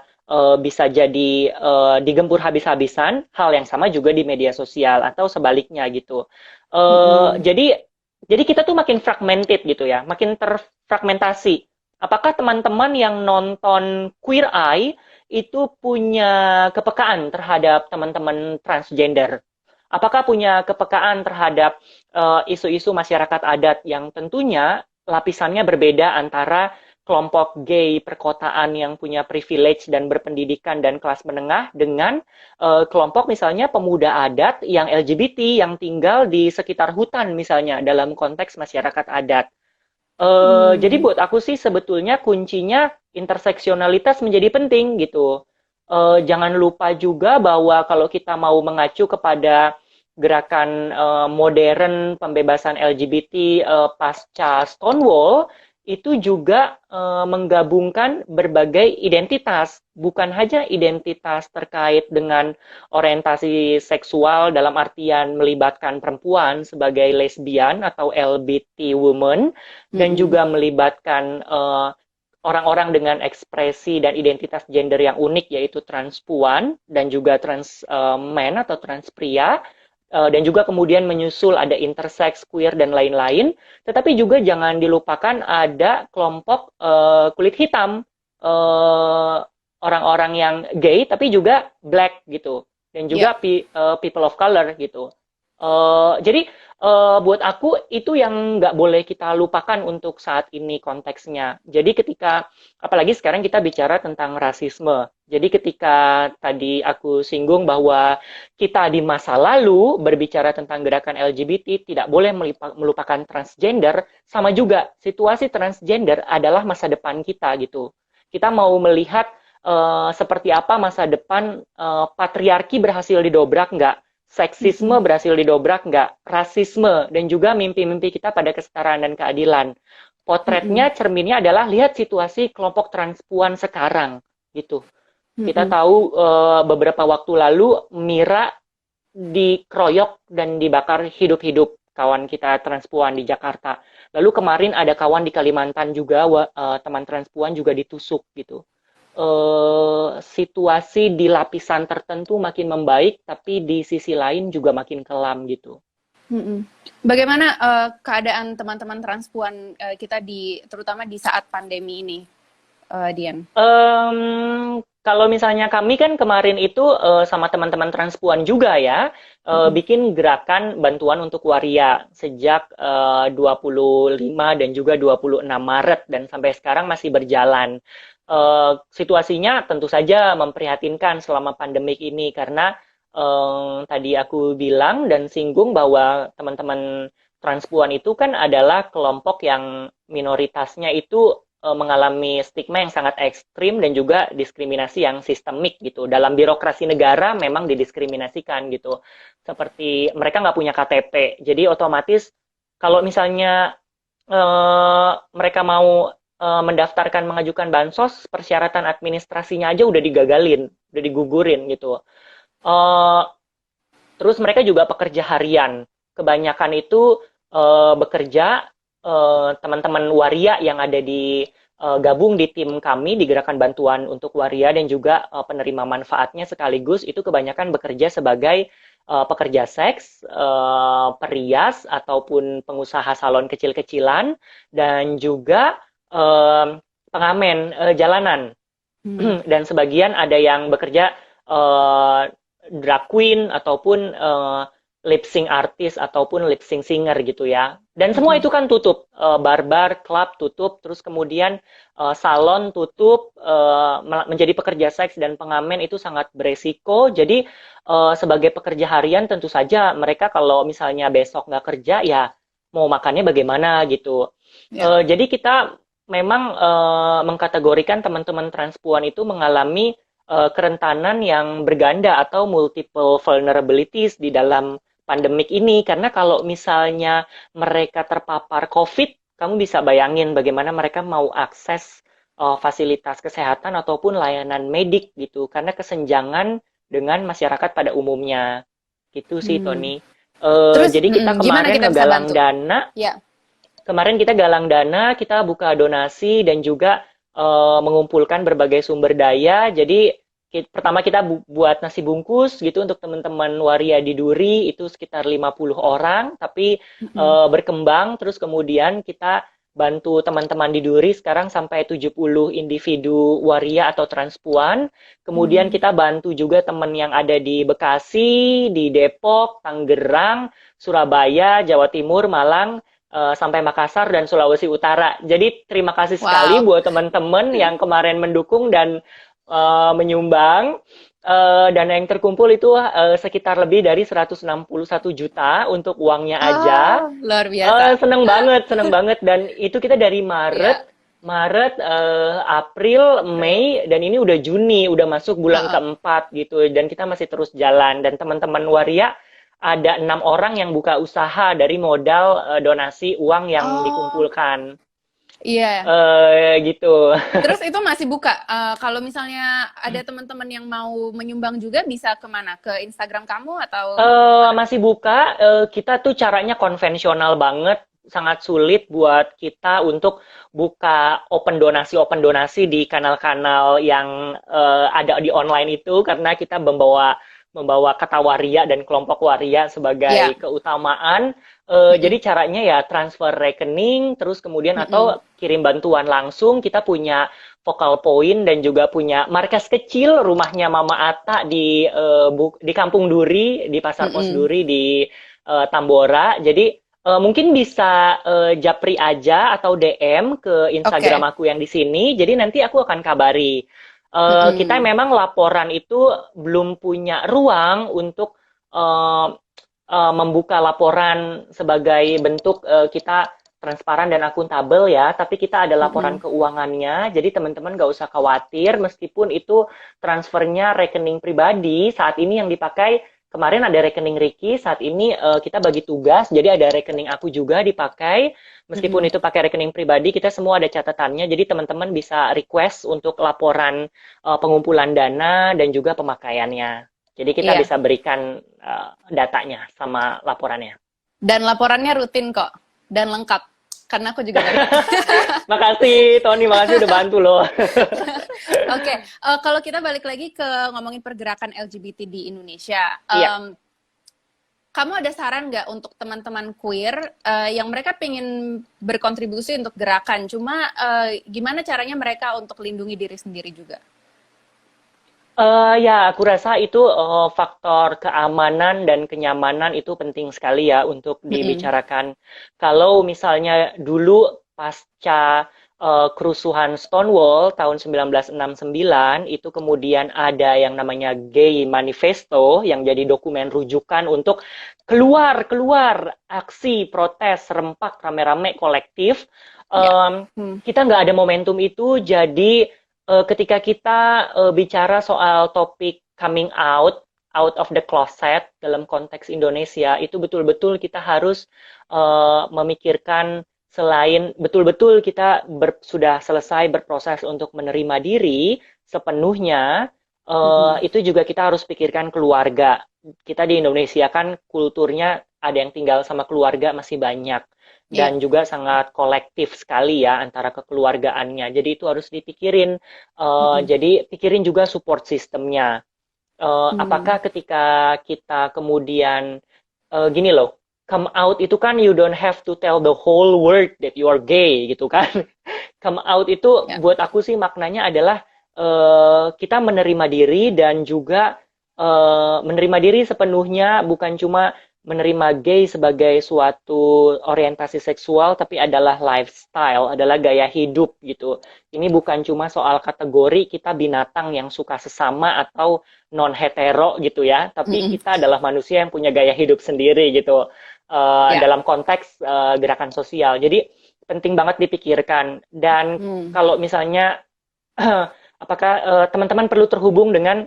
bisa jadi digempur habis-habisan, hal yang sama juga di media sosial atau sebaliknya gitu. Hmm. Jadi kita tuh makin fragmented gitu ya, makin terfragmentasi. Apakah teman-teman yang nonton Queer Eye itu punya kepekaan terhadap teman-teman transgender? Apakah punya kepekaan terhadap isu-isu masyarakat adat yang tentunya lapisannya berbeda antara kelompok gay perkotaan yang punya privilege dan berpendidikan dan kelas menengah dengan kelompok misalnya pemuda adat yang LGBT yang tinggal di sekitar hutan misalnya dalam konteks masyarakat adat. Jadi Hmm. buat aku sih sebetulnya kuncinya interseksionalitas menjadi penting gitu. Jangan lupa juga bahwa kalau kita mau mengacu kepada gerakan modern pembebasan LGBT pasca Stonewall, itu juga menggabungkan berbagai identitas, bukan hanya identitas terkait dengan orientasi seksual dalam artian melibatkan perempuan sebagai lesbian atau LGBT woman, dan Hmm. juga melibatkan orang-orang dengan ekspresi dan identitas gender yang unik yaitu transpuan dan juga trans men atau trans pria, dan juga kemudian menyusul ada intersex, queer dan lain-lain. Tetapi juga jangan dilupakan ada kelompok kulit hitam, eh, orang-orang yang gay tapi juga black gitu, dan Ya. juga people of color gitu. Jadi buat aku itu yang nggak boleh kita lupakan untuk saat ini konteksnya. Jadi ketika, apalagi sekarang kita bicara tentang rasisme. Jadi ketika tadi aku singgung bahwa kita di masa lalu berbicara tentang gerakan LGBT tidak boleh melupakan transgender, sama juga situasi transgender adalah masa depan kita gitu. Kita mau melihat seperti apa masa depan patriarki berhasil didobrak nggak? Seksisme Hmm. berhasil didobrak nggak? Rasisme dan juga mimpi-mimpi kita pada kesetaraan dan keadilan. Hmm. Potretnya, cerminnya adalah lihat situasi kelompok transpuan sekarang gitu. Kita Mm-mm. tahu beberapa waktu lalu Mira dikeroyok dan dibakar hidup-hidup kawan kita transpuan di Jakarta. Lalu kemarin ada kawan di Kalimantan juga, teman transpuan juga ditusuk gitu. Situasi di lapisan tertentu makin membaik, tapi di sisi lain juga makin kelam gitu. Mm-mm. Bagaimana keadaan teman-teman transpuan kita terutama di saat pandemi ini, Dian? Kalau misalnya kami kan kemarin itu sama teman-teman transpuan juga ya, Mm-mm. bikin gerakan bantuan untuk waria sejak 25 dan juga 26 Maret dan sampai sekarang masih berjalan. Situasinya tentu saja memprihatinkan selama pandemik ini karena tadi aku bilang dan singgung bahwa teman-teman transpuan itu kan adalah kelompok yang minoritasnya itu mengalami stigma yang sangat ekstrim dan juga diskriminasi yang sistemik gitu. Dalam birokrasi negara memang didiskriminasikan gitu. Seperti mereka nggak punya KTP. Jadi otomatis kalau misalnya mereka mau mendaftarkan mengajukan bansos, persyaratan administrasinya aja udah digagalin, udah digugurin gitu. Eh, Terus mereka juga pekerja harian. Kebanyakan itu bekerja teman-teman waria yang ada di gabung di tim kami di gerakan bantuan untuk waria dan juga penerima manfaatnya sekaligus itu kebanyakan bekerja sebagai pekerja seks, perias ataupun pengusaha salon kecil-kecilan dan juga pengamen jalanan. Hmm. Dan sebagian ada yang bekerja uh, drag queen ataupun lip sync artis ataupun lip sync singer gitu ya. Dan semua Mm-mm. itu kan tutup, barbar, club tutup, terus kemudian salon tutup, menjadi pekerja seks dan pengamen itu sangat beresiko. Jadi sebagai pekerja harian tentu saja mereka kalau misalnya besok nggak kerja ya mau makannya bagaimana gitu. Ya. Jadi kita memang mengkategorikan teman-teman transpuan itu mengalami kerentanan yang berganda atau multiple vulnerabilities di dalam pandemik ini. Karena kalau misalnya mereka terpapar COVID, kamu bisa bayangin bagaimana mereka mau akses fasilitas kesehatan ataupun layanan medik gitu. Karena kesenjangan dengan masyarakat pada umumnya. Gitu sih, Hmm. Tony. Terus, Jadi kita gimana kemarin kita bisa ngegalang bantu? dana. Ya. Kemarin kita galang dana, kita buka donasi dan juga mengumpulkan berbagai sumber daya. Jadi pertama kita buat nasi bungkus gitu untuk teman-teman waria di Duri itu sekitar 50 orang, tapi Mm-mm. berkembang terus kemudian kita bantu teman-teman di Duri sekarang sampai 70 individu waria atau transpuan. Kemudian Hmm. kita bantu juga teman yang ada di Bekasi, di Depok, Tangerang, Surabaya, Jawa Timur, Malang, sampai Makassar dan Sulawesi Utara. Jadi terima kasih sekali Wow. buat teman-teman yang kemarin mendukung dan menyumbang. Dana yang terkumpul itu sekitar lebih dari 161 juta untuk uangnya aja. Ah, luar biasa. Seneng banget, seneng banget. Dan itu kita dari Ya. Maret, April, April. Mei, dan ini udah Juni, udah masuk bulan Ha-ha. keempat gitu. Dan kita masih terus jalan. Dan teman-teman waria ada 6 orang yang buka usaha dari modal donasi uang yang Oh, dikumpulkan. iya. Gitu. Terus itu masih buka. Kalau misalnya ada teman-teman yang mau menyumbang juga bisa kemana? Ke Instagram kamu atau kemana? Masih buka, kita tuh caranya konvensional banget, sangat sulit buat kita untuk buka open donasi di kanal-kanal yang ada di online itu karena kita membawa membawa kata waria dan kelompok waria Ya. sebagai keutamaan. Jadi Mm-mm. caranya ya transfer rekening, terus kemudian Mm-mm. atau kirim bantuan langsung. Kita punya Vokal Point dan juga punya markas kecil rumahnya Mama Ata di Kampung Duri, di Pasar Pos Mm-mm. Duri di Tambora. Jadi mungkin bisa japri aja atau DM ke Instagram Oke. aku yang di sini. Jadi nanti aku akan kabari. Kita Mm-mm. memang laporan itu belum punya ruang untuk eh, membuka laporan sebagai bentuk kita transparan dan akuntabel ya, tapi kita ada laporan Mm-mm. keuangannya, jadi teman-teman nggak usah khawatir meskipun itu transfernya rekening pribadi, saat ini yang dipakai kemarin ada rekening Ricky, saat ini kita bagi tugas, jadi ada rekening aku juga dipakai, meskipun Mm-mm. itu pakai rekening pribadi, kita semua ada catatannya, jadi teman-teman bisa request untuk laporan pengumpulan dana dan juga pemakaiannya. Jadi kita Iya. bisa berikan datanya sama laporannya. Dan laporannya rutin kok. Dan lengkap. Karena aku juga bantu. Makasih Tony, makasih udah bantu loh. Oke, kalau kita balik lagi ke ngomongin pergerakan LGBT di Indonesia, Iya. kamu ada saran nggak untuk teman-teman queer yang mereka pengen berkontribusi untuk gerakan, cuma gimana caranya mereka untuk lindungi diri sendiri juga? Ya, aku rasa itu faktor keamanan dan kenyamanan itu penting sekali ya untuk Mm-mm. dibicarakan. Kalau misalnya dulu pasca kerusuhan Stonewall tahun 1969 itu kemudian ada yang namanya Gay Manifesto yang jadi dokumen rujukan untuk keluar aksi protes serempak rame-rame kolektif. Ya. Em, Hmm. kita nggak ada momentum itu, jadi ketika kita bicara soal topik coming out of the closet dalam konteks Indonesia, itu betul-betul kita harus memikirkan selain betul-betul kita sudah selesai berproses untuk menerima diri sepenuhnya, Mm-mm. itu juga kita harus pikirkan keluarga. Kita di Indonesia kan kulturnya ada yang tinggal sama keluarga masih banyak Iya. dan juga sangat kolektif sekali ya antara kekeluargaannya. Jadi itu harus dipikirin. Mm-mm. Jadi pikirin juga support sistemnya. Hmm. Apakah ketika kita kemudian gini loh, come out itu kan you don't have to tell the whole world that you are gay gitu kan. Come out itu Ya. buat aku sih maknanya adalah kita menerima diri dan juga menerima diri sepenuhnya, bukan cuma menerima gay sebagai suatu orientasi seksual, tapi adalah lifestyle, adalah gaya hidup gitu. Ini bukan cuma soal kategori kita binatang yang suka sesama atau non hetero gitu ya, tapi Mm-mm. kita adalah manusia yang punya gaya hidup sendiri gitu Ya. dalam konteks gerakan sosial. Jadi penting banget dipikirkan. Dan Hmm. kalau misalnya apakah teman-teman perlu terhubung dengan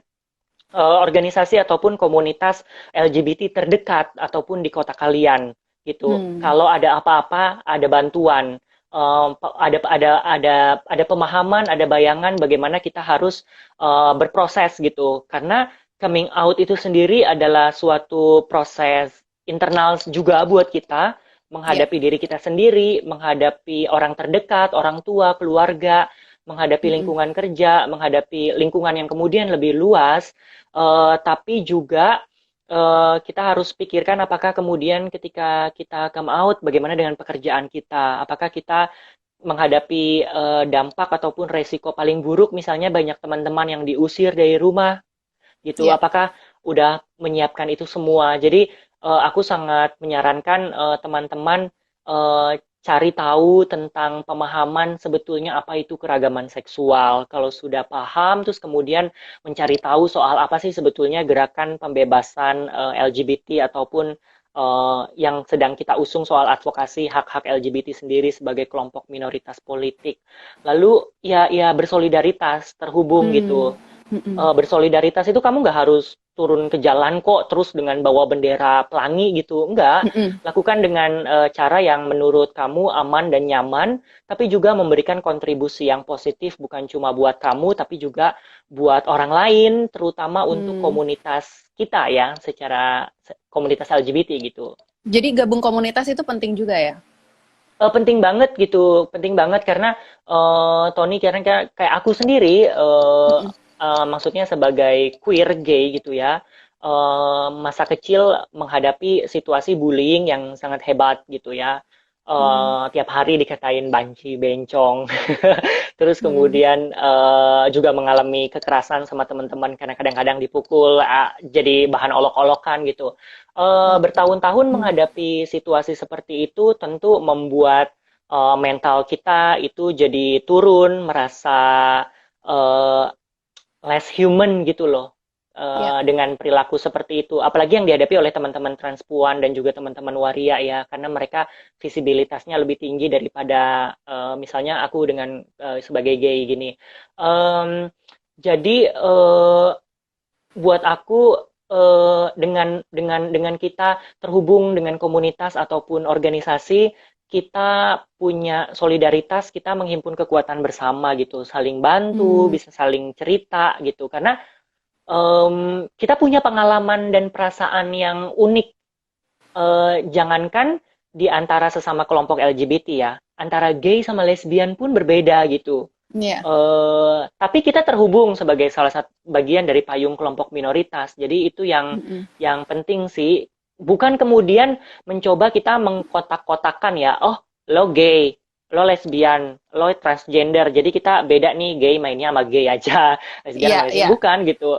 organisasi ataupun komunitas LGBT terdekat ataupun di kota kalian gitu. Hmm. Kalau ada apa-apa, ada bantuan, ada pemahaman, ada bayangan bagaimana kita harus berproses gitu. Karena coming out itu sendiri adalah suatu proses internal juga buat kita Ya. menghadapi diri kita sendiri, menghadapi orang terdekat, orang tua, keluarga, menghadapi Mm-mm. lingkungan kerja, menghadapi lingkungan yang kemudian lebih luas, tapi juga kita harus pikirkan apakah kemudian ketika kita come out, bagaimana dengan pekerjaan kita? Apakah kita menghadapi dampak ataupun resiko paling buruk, misalnya banyak teman-teman yang diusir dari rumah, gitu. Ya. Apakah udah menyiapkan itu semua? Jadi aku sangat menyarankan teman-teman uh, cari tahu tentang pemahaman sebetulnya apa itu keragaman seksual. Kalau sudah paham, terus kemudian mencari tahu soal apa sih sebetulnya gerakan pembebasan LGBT ataupun yang sedang kita usung soal advokasi hak-hak LGBT sendiri sebagai kelompok minoritas politik. Lalu ya bersolidaritas, terhubung Hmm. gitu. Mm-mm. Bersolidaritas itu kamu nggak harus turun ke jalan kok terus dengan bawa bendera pelangi gitu. Enggak, Mm-mm. lakukan dengan cara yang menurut kamu aman dan nyaman, tapi juga memberikan kontribusi yang positif bukan cuma buat kamu, tapi juga buat orang lain, terutama untuk Hmm. komunitas kita ya, secara komunitas LGBT gitu. Jadi gabung komunitas itu penting juga ya? Penting banget gitu, penting banget karena Tony karena kayak aku sendiri, Mm-mm. maksudnya sebagai queer gay gitu ya, masa kecil menghadapi situasi bullying yang sangat hebat gitu ya. Hmm. Tiap hari dikatain banci, bencong, terus Hmm. kemudian juga mengalami kekerasan sama teman-teman karena kadang-kadang dipukul, jadi bahan olok-olokan gitu. Bertahun-tahun Hmm. menghadapi situasi seperti itu tentu membuat mental kita itu jadi turun, merasa uh, less human gitu loh Ya. dengan perilaku seperti itu. Apalagi yang dihadapi oleh teman-teman transpuan dan juga teman-teman waria ya, karena mereka visibilitasnya lebih tinggi daripada misalnya aku dengan sebagai gay gini. Um, jadi buat aku dengan kita terhubung dengan komunitas ataupun organisasi, kita punya solidaritas, kita menghimpun kekuatan bersama gitu, saling bantu, Hmm, bisa saling cerita gitu. Karena kita punya pengalaman dan perasaan yang unik. Jangankan di antara sesama kelompok LGBT ya, antara gay sama lesbian pun berbeda gitu. iya. Tapi kita terhubung sebagai salah satu bagian dari payung kelompok minoritas. Jadi itu Mm-mm. yang penting sih. Bukan kemudian mencoba kita mengkotak-kotakan ya, oh lo gay, lo lesbian, lo transgender. Jadi kita beda nih, gay mainnya sama gay aja, lesbian Iya, sama lesbian. iya. Bukan gitu.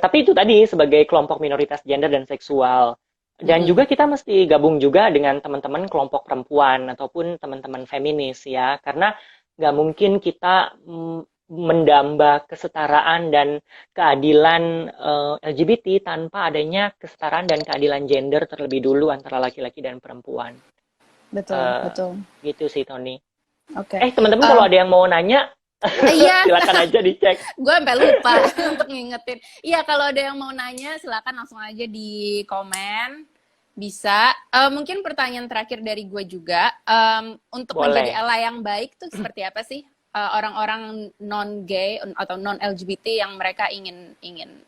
Tapi itu tadi sebagai kelompok minoritas gender dan seksual. Dan Mm-mm. juga kita mesti gabung juga dengan teman-teman kelompok perempuan ataupun teman-teman feminis ya, karena nggak mungkin kita mendamba kesetaraan dan keadilan LGBT tanpa adanya kesetaraan dan keadilan gender terlebih dulu antara laki-laki dan perempuan. Betul, Eh, betul. gitu sih Tony. Oke. Teman-teman kalau ada yang mau nanya, Iya, silakan aja dicek. gue sampai lupa untuk ngingetin. Iya, kalau ada yang mau nanya, silakan langsung aja di komen. Bisa. Mungkin pertanyaan terakhir dari gue juga, untuk menjadi Boleh. ally yang baik tuh seperti apa sih? Orang-orang non gay atau non LGBT yang mereka ingin ingin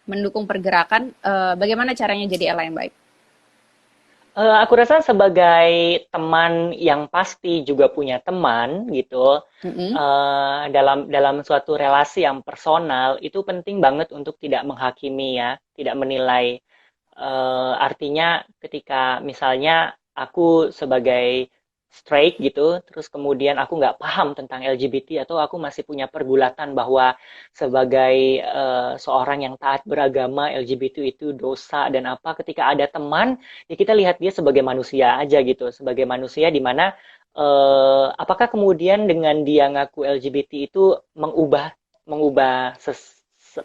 mendukung pergerakan, bagaimana caranya jadi ally yang baik? Aku rasa sebagai teman yang pasti juga punya teman gitu, Mm-mm. dalam dalam suatu relasi yang personal itu penting banget untuk tidak menghakimi ya, tidak menilai. Artinya ketika misalnya aku sebagai straight gitu, terus kemudian aku nggak paham tentang LGBT atau aku masih punya pergulatan bahwa sebagai seorang yang taat beragama LGBT itu dosa dan apa, ketika ada teman ya kita lihat dia sebagai manusia aja gitu, sebagai manusia di mana apakah kemudian dengan dia ngaku LGBT itu mengubah mengubah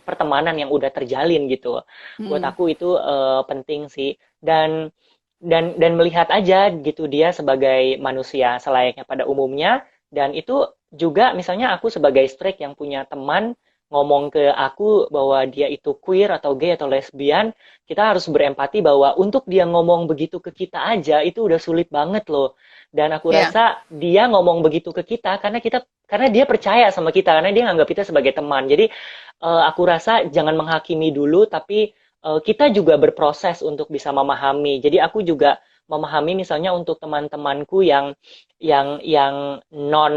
pertemanan yang udah terjalin gitu. Buat Mm-mm. aku itu penting sih, dan melihat aja gitu dia sebagai manusia selayaknya pada umumnya. Dan itu juga misalnya aku sebagai straight yang punya teman ngomong ke aku bahwa dia itu queer atau gay atau lesbian, kita harus berempati bahwa untuk dia ngomong begitu ke kita aja itu udah sulit banget loh. Dan aku Ya, rasa dia ngomong begitu ke kita karena dia percaya sama kita, karena dia nganggap kita sebagai teman. Jadi aku rasa jangan menghakimi dulu, tapi kita juga berproses untuk bisa memahami. Jadi aku juga memahami misalnya untuk teman-temanku yang non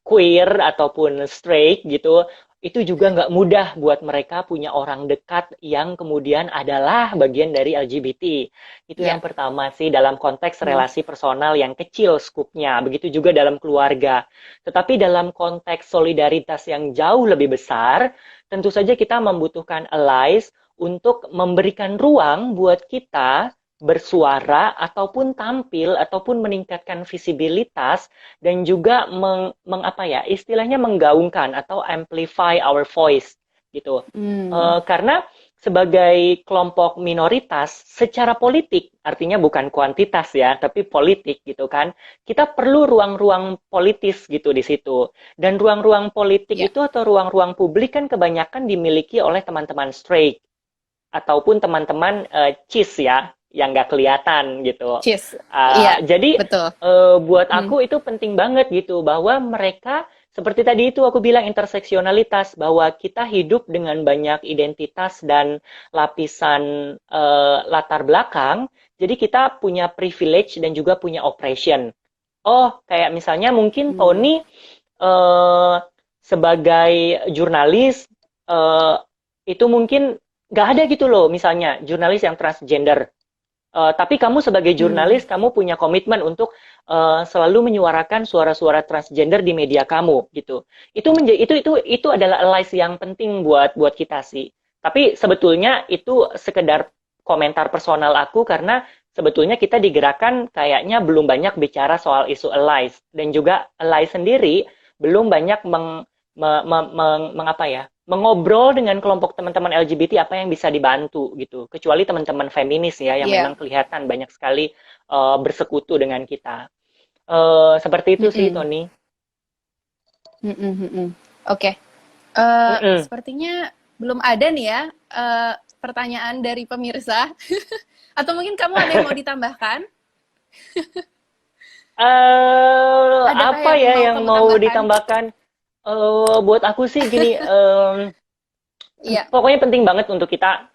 queer ataupun straight gitu, itu juga nggak mudah buat mereka punya orang dekat yang kemudian adalah bagian dari LGBT. Itu ya. yang pertama sih dalam konteks Hmm. relasi personal yang kecil skupnya. Begitu juga dalam keluarga. Tetapi dalam konteks solidaritas yang jauh lebih besar, tentu saja kita membutuhkan allies untuk memberikan ruang buat kita bersuara ataupun tampil ataupun meningkatkan visibilitas dan juga apa ya istilahnya menggaungkan atau amplify our voice gitu. Hmm. Karena sebagai kelompok minoritas secara politik, artinya bukan kuantitas ya, tapi politik gitu kan. Kita perlu ruang-ruang politis gitu di situ. Dan ruang-ruang politik Ya. itu atau ruang-ruang publik kan kebanyakan dimiliki oleh teman-teman straight ataupun teman-teman cis ya, yang nggak kelihatan gitu. Cheers. Iya, Jadi betul. buat Hmm. aku itu penting banget gitu bahwa mereka seperti tadi itu aku bilang interseksionalitas, bahwa kita hidup dengan banyak identitas dan lapisan latar belakang. Jadi kita punya privilege dan juga punya oppression. Oh, kayak misalnya mungkin Hmm. Tony eh, sebagai jurnalis eh, itu mungkin nggak ada gitu loh, misalnya jurnalis yang transgender. Tapi kamu sebagai Hmm. jurnalis, kamu punya komitmen untuk selalu menyuarakan suara-suara transgender di media kamu gitu. Itu adalah allies yang penting buat buat kita sih. Tapi sebetulnya itu sekedar komentar personal aku, karena sebetulnya kita digerakkan kayaknya belum banyak bicara soal isu allies, dan juga allies sendiri belum banyak mengapa ya mengobrol dengan kelompok teman-teman LGBT apa yang bisa dibantu gitu. Kecuali teman-teman feminis ya yang Iya. memang kelihatan banyak sekali bersekutu dengan kita. Seperti itu sih, Mm-mm. Tony. Mm-mm, mm-mm. Oke. Mm-mm. Sepertinya belum ada nih ya pertanyaan dari pemirsa. Atau mungkin kamu ada yang mau ditambahkan? Adakah Apa yang ya mau yang kamu mau tambahkan? ditambahkan? Buat aku sih gini, Iya. pokoknya penting banget untuk kita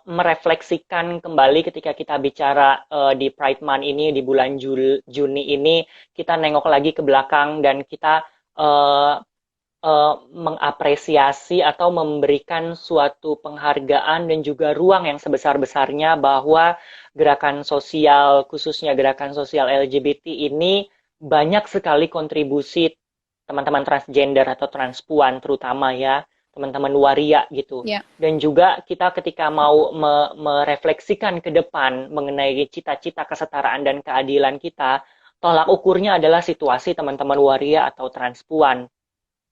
merefleksikan kembali ketika kita bicara di Pride Month ini, di bulan Juni ini, kita nengok lagi ke belakang dan kita eh, mengapresiasi atau memberikan suatu penghargaan dan juga ruang yang sebesar-besarnya bahwa gerakan sosial, khususnya gerakan sosial LGBT ini banyak sekali kontribusi teman-teman transgender atau transpuan terutama ya, teman-teman waria gitu. Iya. Dan juga kita ketika mau merefleksikan ke depan mengenai cita-cita kesetaraan dan keadilan kita, tolak ukurnya adalah situasi teman-teman waria atau transpuan.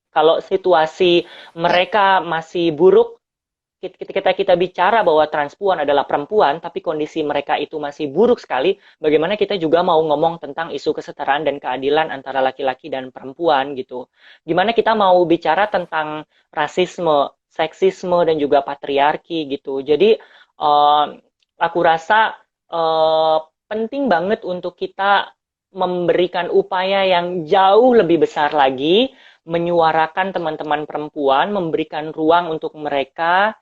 Kalau situasi Iya. mereka masih buruk, ketika kita bicara bahwa transpuan adalah perempuan, tapi kondisi mereka itu masih buruk sekali, bagaimana kita juga mau ngomong tentang isu kesetaraan dan keadilan antara laki-laki dan perempuan gitu. Gimana kita mau bicara tentang rasisme, seksisme, dan juga patriarki gitu. Jadi, aku rasa eh, penting banget untuk kita memberikan upaya yang jauh lebih besar lagi, menyuarakan teman-teman perempuan, memberikan ruang untuk mereka,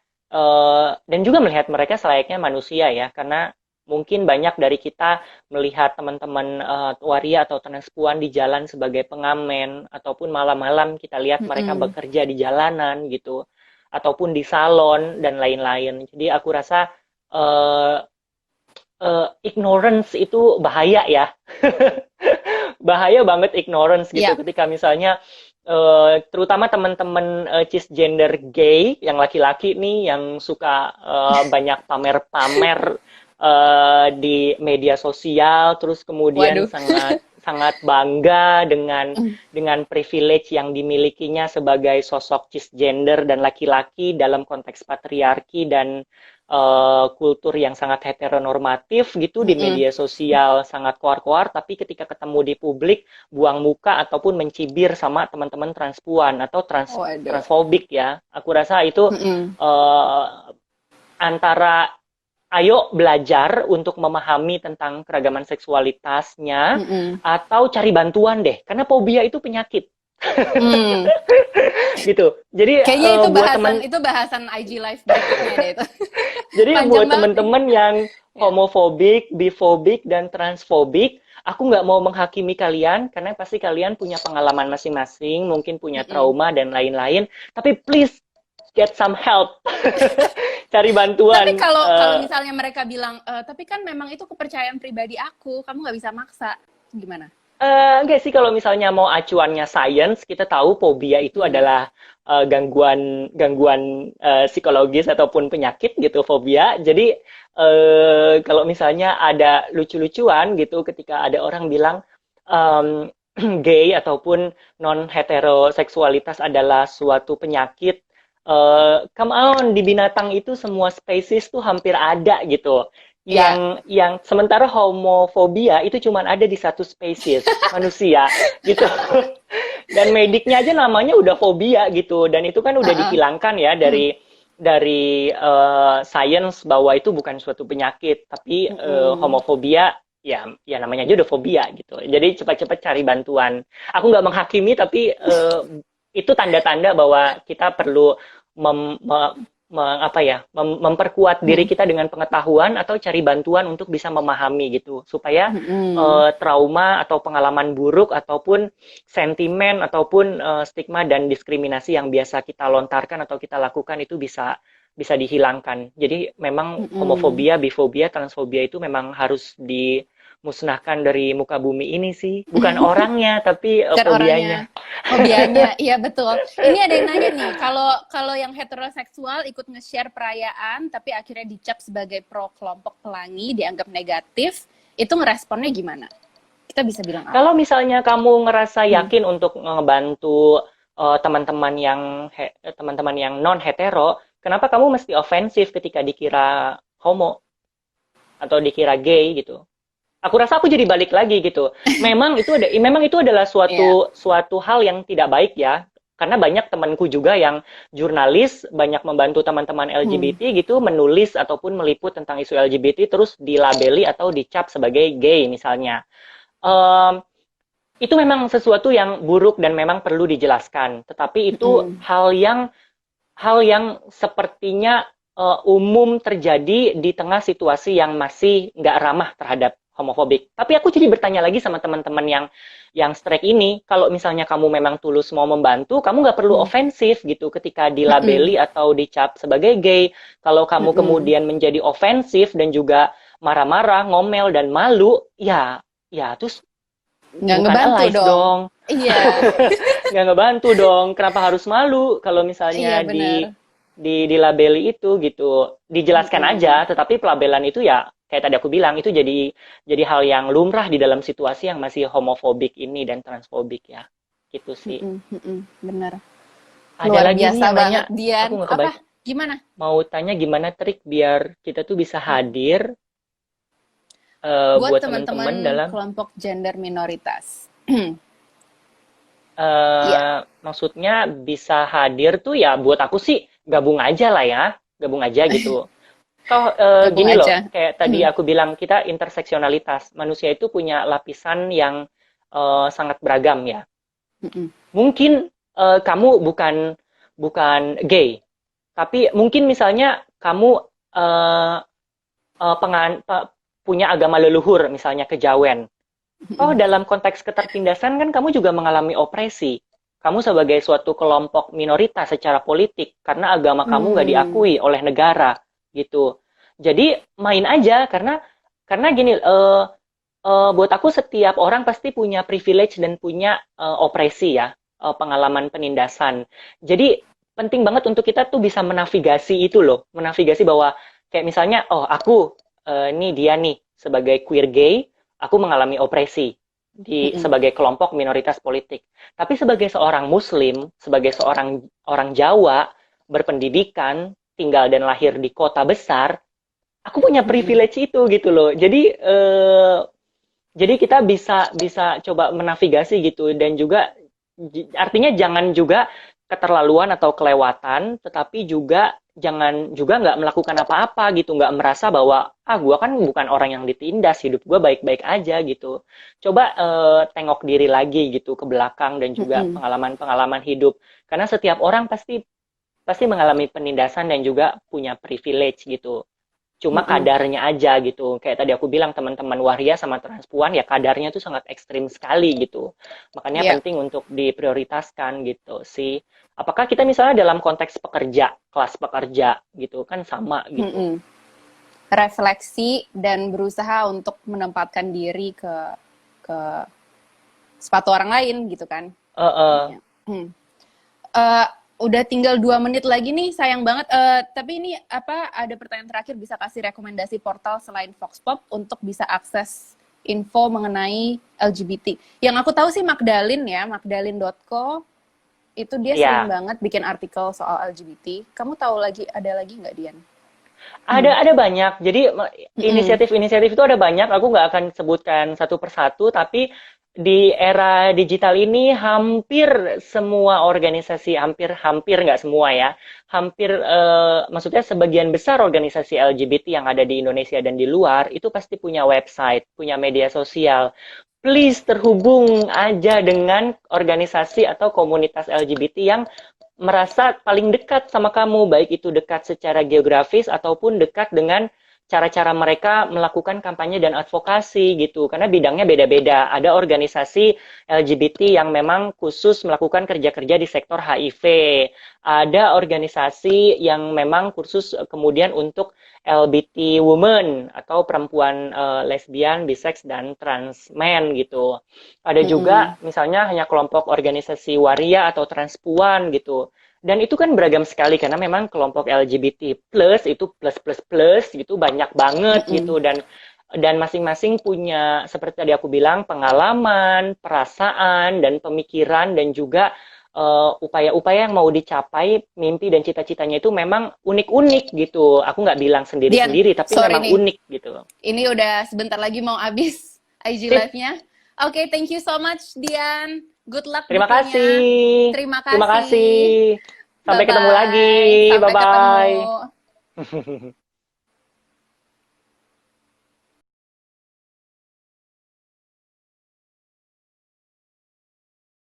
dan juga melihat mereka selayaknya manusia ya, karena mungkin banyak dari kita melihat teman-teman waria atau transpuan di jalan sebagai pengamen, ataupun malam-malam kita lihat mereka Mm-mm. bekerja di jalanan gitu, ataupun di salon dan lain-lain. Jadi aku rasa uh, ignorance itu bahaya ya. Bahaya banget ignorance gitu Iya. ketika misalnya terutama teman-teman cisgender gay yang laki-laki nih yang suka banyak pamer-pamer di media sosial, terus kemudian Waduh. sangat sangat bangga Mm. dengan privilege yang dimilikinya sebagai sosok cisgender dan laki-laki dalam konteks patriarki dan kultur yang sangat heteronormatif gitu di Mm-mm. media sosial sangat koar-koar, tapi ketika ketemu di publik buang muka ataupun mencibir sama teman-teman transpuan atau Waduh. transfobik ya. Aku rasa itu Mm-mm. antara ayo belajar untuk memahami tentang keragaman seksualitasnya Mm-mm. atau cari bantuan deh, karena fobia itu penyakit Mm. gitu. Jadi Kayaknya buat teman itu bahasan IG live berikutnya deh itu. Jadi Panjang buat banget nih. teman-teman yang Ya. homofobik, bifobik, dan transfobik, aku nggak mau menghakimi kalian karena pasti kalian punya pengalaman masing-masing, mungkin punya Mm-mm. trauma dan lain-lain. Tapi please get some help, cari Tapi bantuan. kalau kalau misalnya mereka bilang, tapi kan memang itu kepercayaan pribadi aku, kamu nggak bisa maksa, gimana? Enggak sih kalau misalnya mau acuannya science, kita tahu fobia itu Hmm. adalah gangguan gangguan psikologis ataupun penyakit gitu fobia. Jadi kalau misalnya ada lucu-lucuan gitu ketika ada orang bilang em, gay ataupun non heteroseksualitas adalah suatu penyakit. Come on, di binatang itu semua spesies tuh hampir ada gitu Iya. yang sementara homofobia itu cuma ada di satu spesies manusia gitu. Dan mediknya aja namanya udah fobia gitu, dan itu kan udah Heeh. dihilangkan ya dari science bahwa itu bukan suatu penyakit, tapi Mm-mm. homofobia ya ya namanya aja udah fobia gitu. Jadi cepat-cepat cari bantuan. Aku nggak menghakimi, tapi itu tanda-tanda bahwa kita perlu mem, me- apa ya memperkuat diri Mm. kita dengan pengetahuan atau cari bantuan untuk bisa memahami gitu supaya Mm-mm. trauma atau pengalaman buruk ataupun sentimen ataupun stigma dan diskriminasi yang biasa kita lontarkan atau kita lakukan itu bisa bisa dihilangkan. Jadi memang Mm-mm. homofobia, bifobia, transfobia itu memang harus dimusnahkan dari muka bumi ini sih. Bukan orangnya, tapi Bukan orangnya, fobianya. fobianya. Iya betul. Ini ada yang nanya nih, kalau kalau yang heteroseksual ikut nge-share perayaan, tapi akhirnya dicap sebagai pro kelompok pelangi, dianggap negatif, itu ngeresponnya gimana? Kita bisa bilang apa? Kalau misalnya kamu ngerasa Hmm. yakin untuk ngebantu teman-teman yang non hetero, kenapa kamu mesti ofensif ketika dikira homo atau dikira gay gitu? Aku rasa aku jadi balik lagi gitu. Memang itu adalah Iya. suatu suatu hal yang tidak baik ya. Karena banyak temanku juga yang jurnalis, banyak membantu teman-teman LGBT gitu, menulis ataupun meliput tentang isu LGBT, terus dilabeli atau dicap sebagai gay misalnya. Em, itu memang sesuatu yang buruk dan memang perlu dijelaskan. Tetapi itu Mm-mm. hal yang sepertinya umum terjadi di tengah situasi yang masih nggak ramah terhadap homofobik. Tapi aku jadi bertanya lagi sama teman-teman yang strike ini, kalau misalnya kamu memang tulus mau membantu, kamu nggak perlu Mm. ofensif gitu ketika Mm-mm. dilabeli atau dicap sebagai gay. Kalau kamu Mm-mm. kemudian menjadi ofensif dan juga marah-marah, ngomel dan malu, ya ya terus Nggak bukan ngebantu alive dong. dong. Iya, Nggak ngebantu dong. Kenapa harus malu kalau iya misalnya benar. dilabeli itu gitu. Dijelaskan Mm-mm. aja, tetapi pelabelan itu ya kayak tadi aku bilang itu jadi hal yang lumrah di dalam situasi yang masih homofobik ini dan transfobik ya. Gitu sih. Mm-mm. Mm-mm. Benar. Ada Luar lagi nih biasa yang nanya, banget, Dian. aku nggak Apa? kebaik. Gimana? Mau tanya gimana trik biar kita tuh bisa Mm. hadir Buat buat teman-teman teman-teman dalam kelompok gender minoritas. Iya. maksudnya bisa hadir tuh ya buat aku sih gabung aja lah ya, gabung aja gitu. Toh Gabung gini loh, aja. kayak tadi aku bilang kita interseksionalitas. Manusia itu punya lapisan yang sangat beragam ya. Mm-mm. Mungkin kamu bukan bukan gay, tapi mungkin misalnya kamu eh, punya agama leluhur, misalnya kejawen. Oh, Mm-mm. dalam konteks ketertindasan kan kamu juga mengalami opresi. Kamu sebagai suatu kelompok minoritas secara politik karena agama kamu nggak Hmm. diakui oleh negara gitu. Jadi main aja karena gini, buat aku setiap orang pasti punya privilege dan punya opresi ya, pengalaman penindasan. Jadi penting banget untuk kita tuh bisa menavigasi itu loh, menavigasi bahwa kayak misalnya, oh aku nih dia nih sebagai queer gay, aku mengalami opresi Mm-mm. sebagai kelompok minoritas politik. Tapi sebagai seorang Muslim, sebagai seorang orang Jawa berpendidikan, tinggal dan lahir di kota besar, aku punya Mm-mm. privilege itu gitu loh. Jadi kita bisa bisa coba menavigasi gitu dan juga artinya jangan juga keterlaluan atau kelewatan, tetapi juga jangan juga nggak melakukan apa-apa gitu, nggak merasa bahwa gue kan bukan orang yang ditindas, hidup gue baik-baik aja gitu. Coba tengok diri lagi gitu ke belakang dan juga Mm-mm. pengalaman-pengalaman hidup, karena setiap orang pasti pasti mengalami penindasan dan juga punya privilege gitu. Cuma Mm-mm. kadarnya aja gitu. Kayak tadi aku bilang teman-teman waria sama transpuan ya kadarnya tuh sangat ekstrim sekali gitu. Makanya Iya. penting untuk diprioritaskan gitu sih. Apakah kita misalnya dalam konteks pekerja, kelas pekerja gitu kan sama gitu. Mm-mm. Refleksi dan berusaha untuk menempatkan diri ke sepatu orang lain gitu kan. Eh, eh, Iya. Hmm. Eh, udah tinggal 2 menit lagi nih, sayang banget. Tapi ini apa? Ada pertanyaan terakhir, bisa kasih rekomendasi portal selain Vox Pop untuk bisa akses info mengenai LGBT. Yang aku tahu sih Magdalene ya, magdalene.co itu dia sering ya, banget bikin artikel soal LGBT. Kamu tahu lagi ada lagi nggak, Dian? ada banyak. Jadi Mm-mm. inisiatif-inisiatif itu ada banyak. Aku nggak akan sebutkan satu persatu, tapi di era digital ini hampir semua organisasi, hampir nggak semua ya, hampir maksudnya sebagian besar organisasi LGBT yang ada di Indonesia dan di luar itu pasti punya website, punya media sosial. Please terhubung aja dengan organisasi atau komunitas LGBT yang merasa paling dekat sama kamu, baik itu dekat secara geografis ataupun dekat dengan cara-cara mereka melakukan kampanye dan advokasi gitu. Karena bidangnya beda-beda. Ada organisasi LGBT yang memang khusus melakukan kerja-kerja di sektor HIV. Ada organisasi yang memang khusus kemudian untuk LGBT women atau perempuan lesbian, bisex dan trans men gitu. Ada Mm-mm. juga misalnya hanya kelompok organisasi waria atau transpuan gitu. Dan itu kan beragam sekali karena memang kelompok LGBT plus itu plus plus plus gitu banyak banget Mm-mm. gitu dan masing-masing punya seperti tadi aku bilang pengalaman, perasaan dan pemikiran dan juga upaya-upaya yang mau dicapai, mimpi dan cita-citanya itu memang unik-unik gitu. Aku nggak bilang Dian, sendiri-sendiri tapi sorry memang nih. unik gitu. Ini udah sebentar lagi mau habis IG Sip, live-nya. Oke, thank you so much, Dian. Good luck Terima bukunya. kasih. Terima Terima kasih. kasih. Sampai ketemu lagi. Bye-bye. Sampai Bye-bye. ketemu.